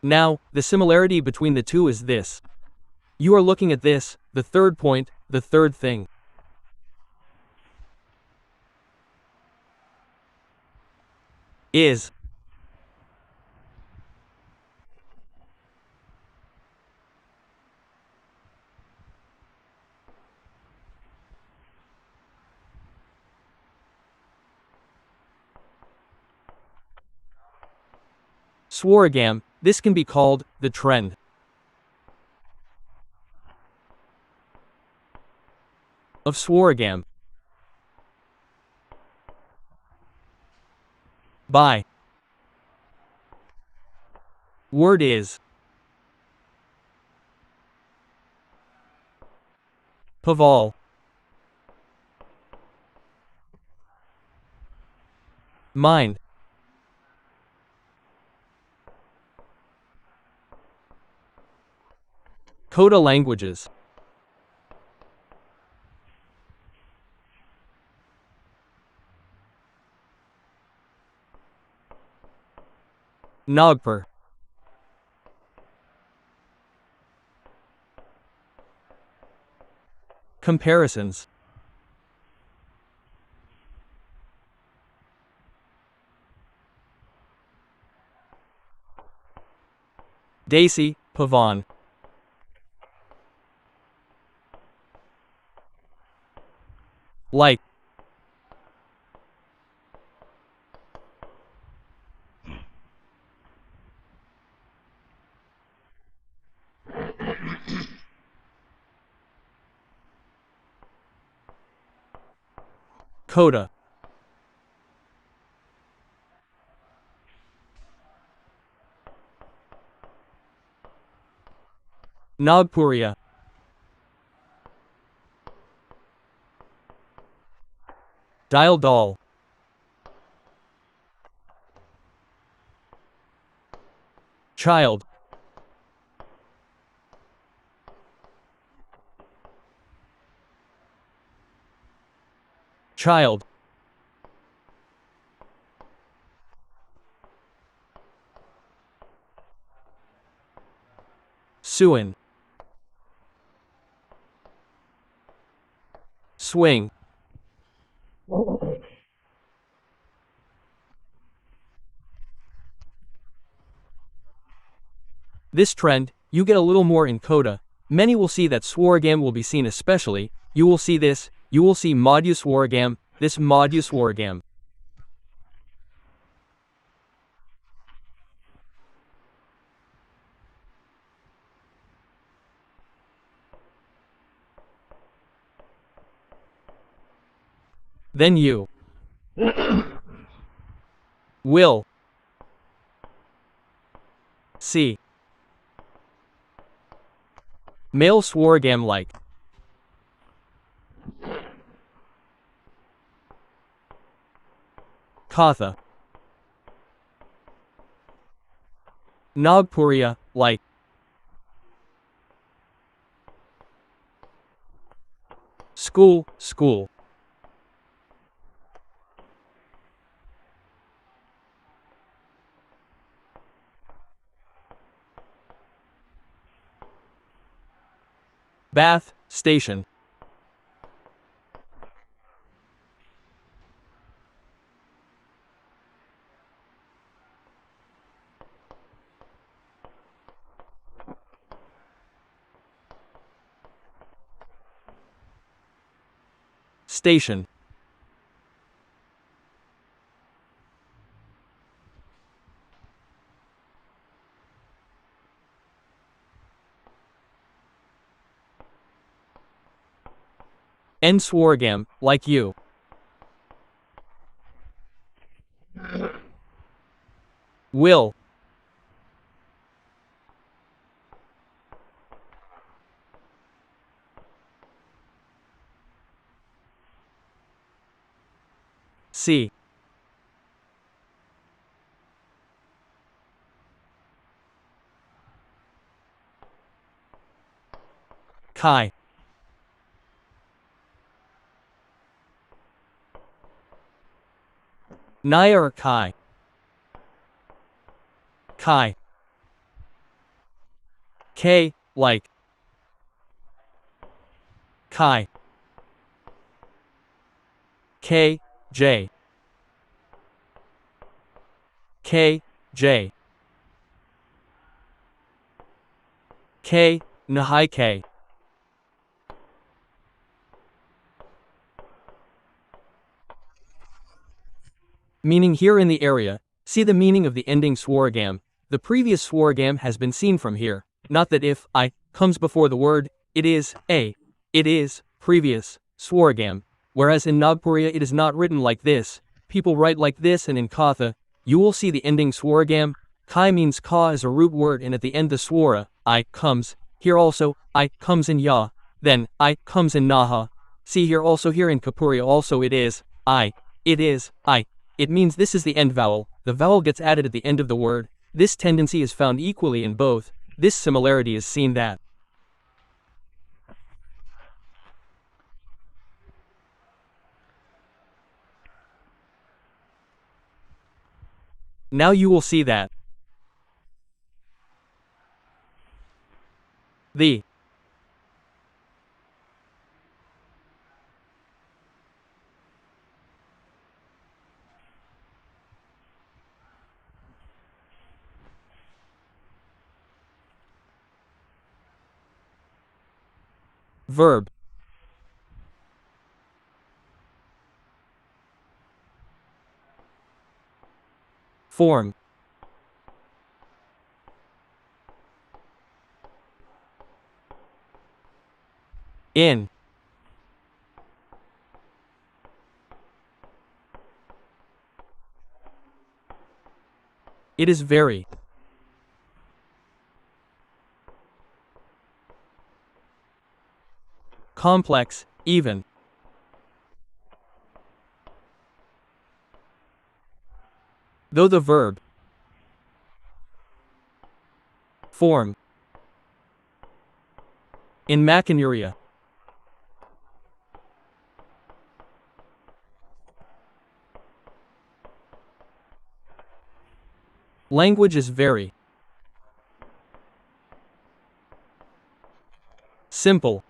Now, the similarity between the two is this. You are looking at this, the third point, the third thing. Is. Swaragam, this can be called the trend. Of Swaragam. By. Word is. Paval. Mind. Khortha languages. Nagpur. Comparisons. Desi, Pavan. Like. Khortha. Nagpuriya. Dial doll. Child. Child. Suin. Swing. This trend, you get a little more in Khortha. Many will see that Swaragam will be seen especially. You will see this, you will see Madhya Swaragam, this Madhya Swaragam. Then you will see male Swaragam like Khortha. Nagpuriya, like school, school. Bath, station. Station. N Swaragam, like you. Will C. Kai. Naya or Kai? Kai. K, like. Kai. K, J. K, J. K, Nahai K. Meaning here in the area, see the meaning of the ending swargam. The previous swargam has been seen from here. Not that if I comes before the word, it is a. It is previous swargam. Whereas in Nagpuria it is not written like this. People write like this, and in Khortha, you will see the ending swargam. Kai means ka as a root word, and at the end the swara, I comes. Here also, I comes in ya. Then, I comes in naha. See here also here in Kapuria also it is, I. It is, I. It means this is the end vowel. The vowel gets added at the end of the word. This tendency is found equally in both. This similarity is seen that. Now you will see that the verb form in it is very complex, even. Though the verb form in Macanuria language is very simple.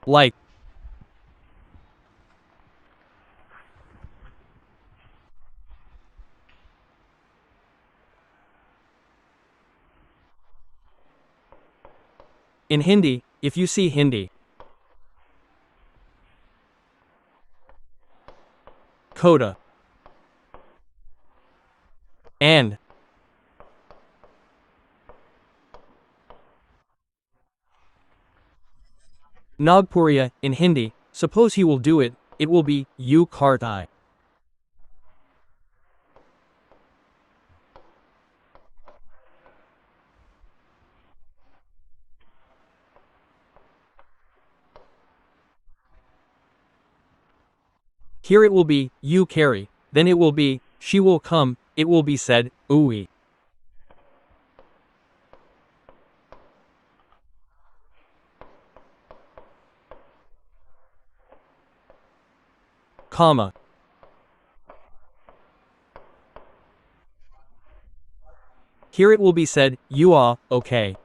Like in Hindi, if you see Hindi, coda, and Nagpuria in Hindi, suppose he will do it, it will be you Khortha, here it will be you carry, then it will be she will come, it will be said ui, comma. Here it will be said you are okay.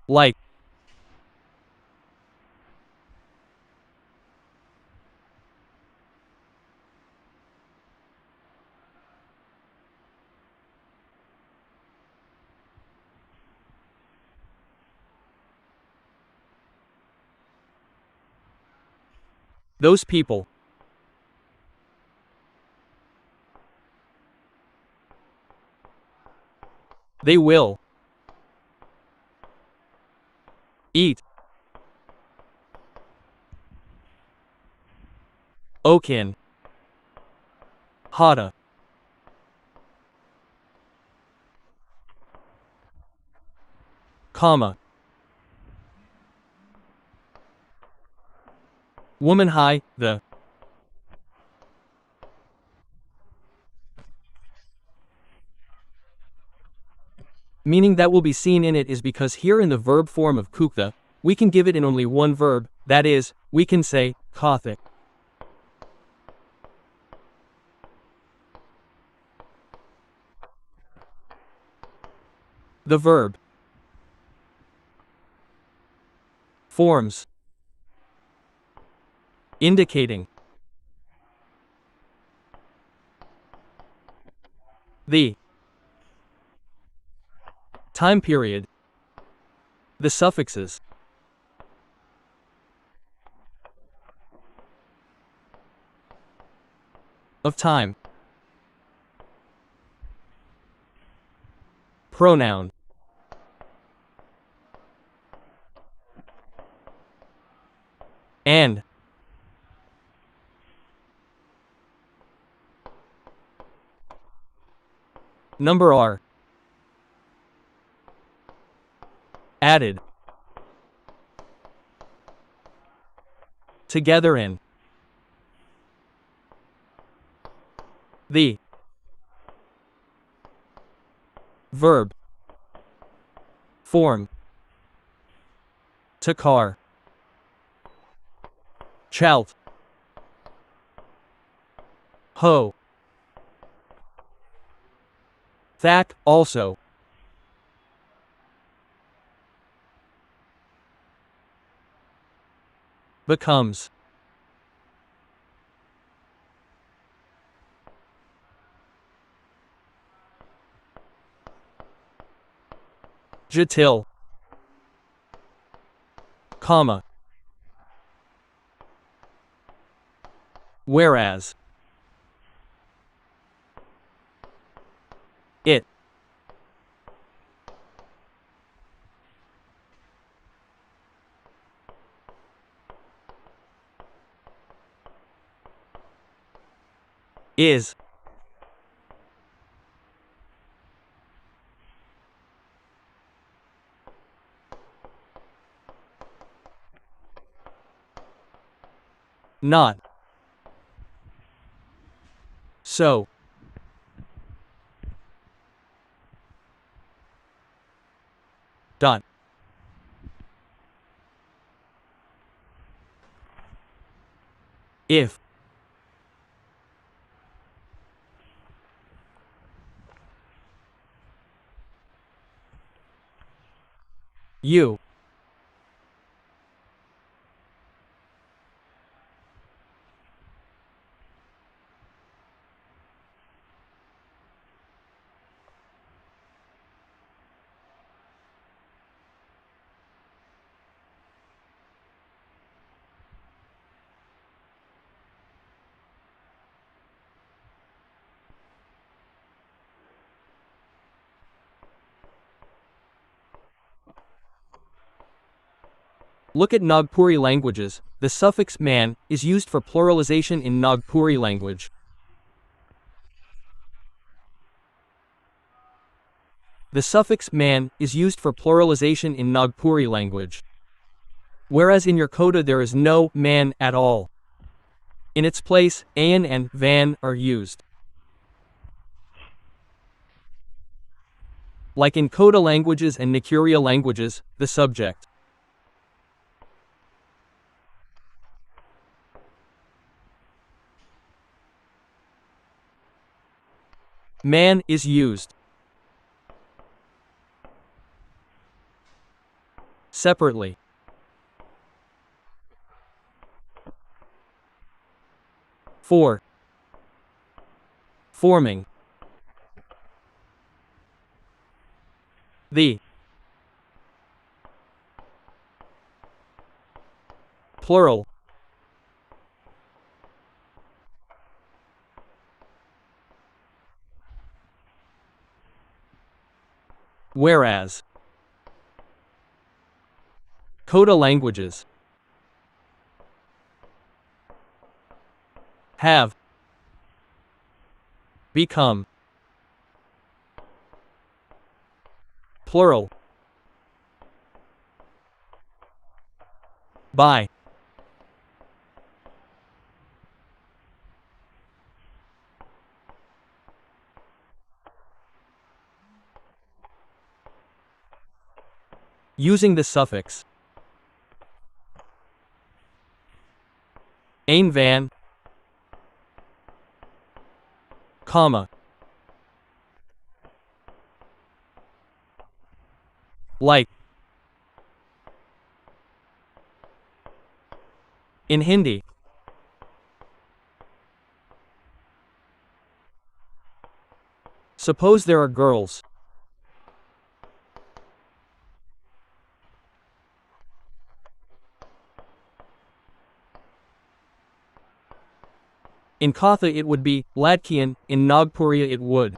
Like those people. They will eat oaken hada comma. Woman high, the. Meaning that will be seen in it is because here in the verb form of Khortha, we can give it in only one verb, that is, we can say, Khortha. The verb forms indicating the time period, the suffixes of time, pronoun, and number are added together in the verb form. Takar, chalt, ho, thak, also. Becomes. Jatil, comma. Whereas. It. Is. Not. So. Dot. If. You. Look at Nagpuri languages. The suffix man is used for pluralization in Nagpuri language. The suffix man is used for pluralization in Nagpuri language. Whereas in your coda there is no man at all. In its place, an and van are used. Like in coda languages and Nikuriya languages, the subject man is used separately. For forming the plural whereas coda languages have become plural Bye. Using the suffix een van, comma, like. In Hindi, suppose there are girls. In Khortha it would be ladkiyan, in Nagpuriya it would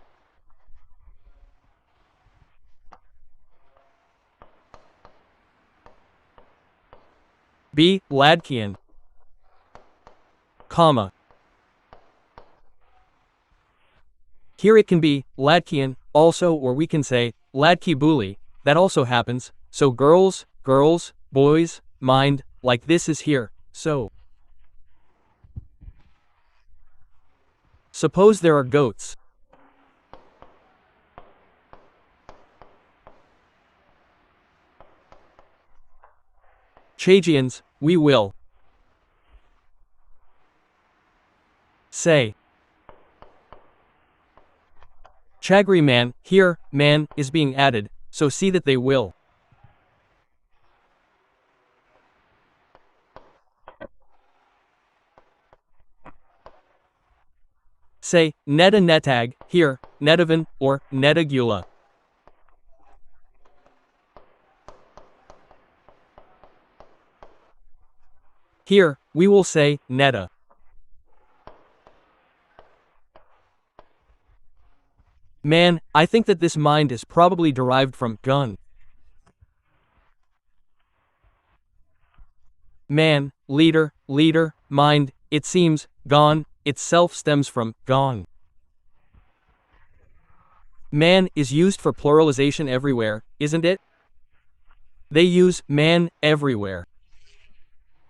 be ladkiyan, comma. Here it can be ladkiyan also, or we can say ladki buli, that also happens, so girls, girls, boys, mind, like this is here, so. Suppose there are goats. Chagians, we will say Chagri man, here, man, is being added, so see that they will say neta netag, here, netavan, or netagula. Here, we will say neta. Man, I think that this mind is probably derived from gun. Man, leader, leader, mind, it seems, gone, itself stems from gone. Man is used for pluralization everywhere, isn't it? They use man everywhere.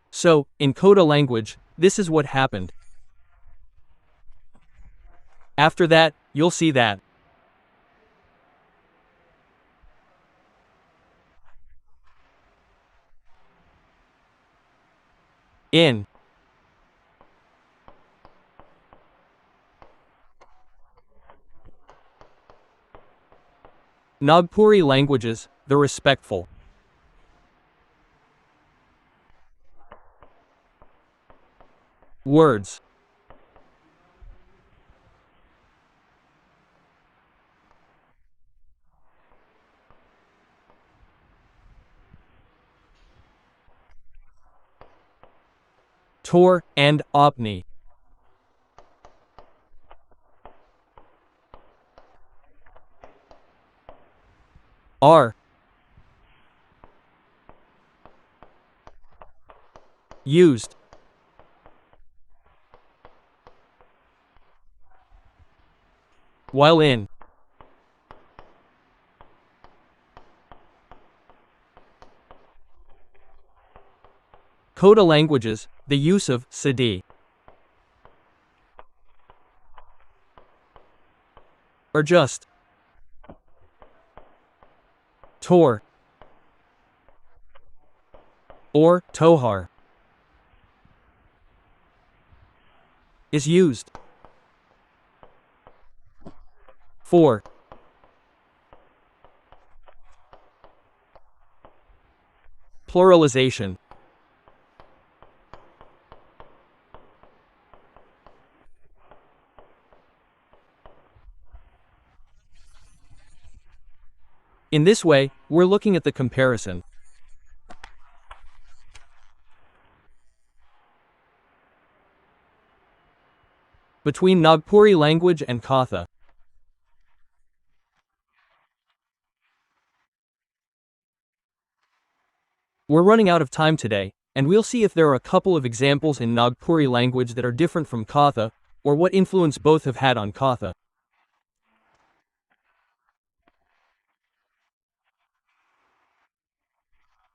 So, in Khortha language, this is what happened. After that, you'll see that in Nagpuri languages, the respectful words Tor and Opni are used while in Khortha languages, the use of sadi or just tor or tohar is used for pluralization. In this way, we're looking at the comparison between Nagpuri language and Khortha. We're running out of time today, and we'll see if there are a couple of examples in Nagpuri language that are different from Khortha, or what influence both have had on Khortha.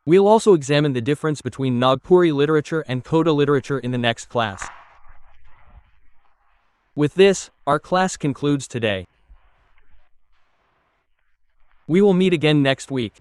We'll also examine the difference between Nagpuri literature and Khortha literature in the next class. With this, our class concludes today. We will meet again next week.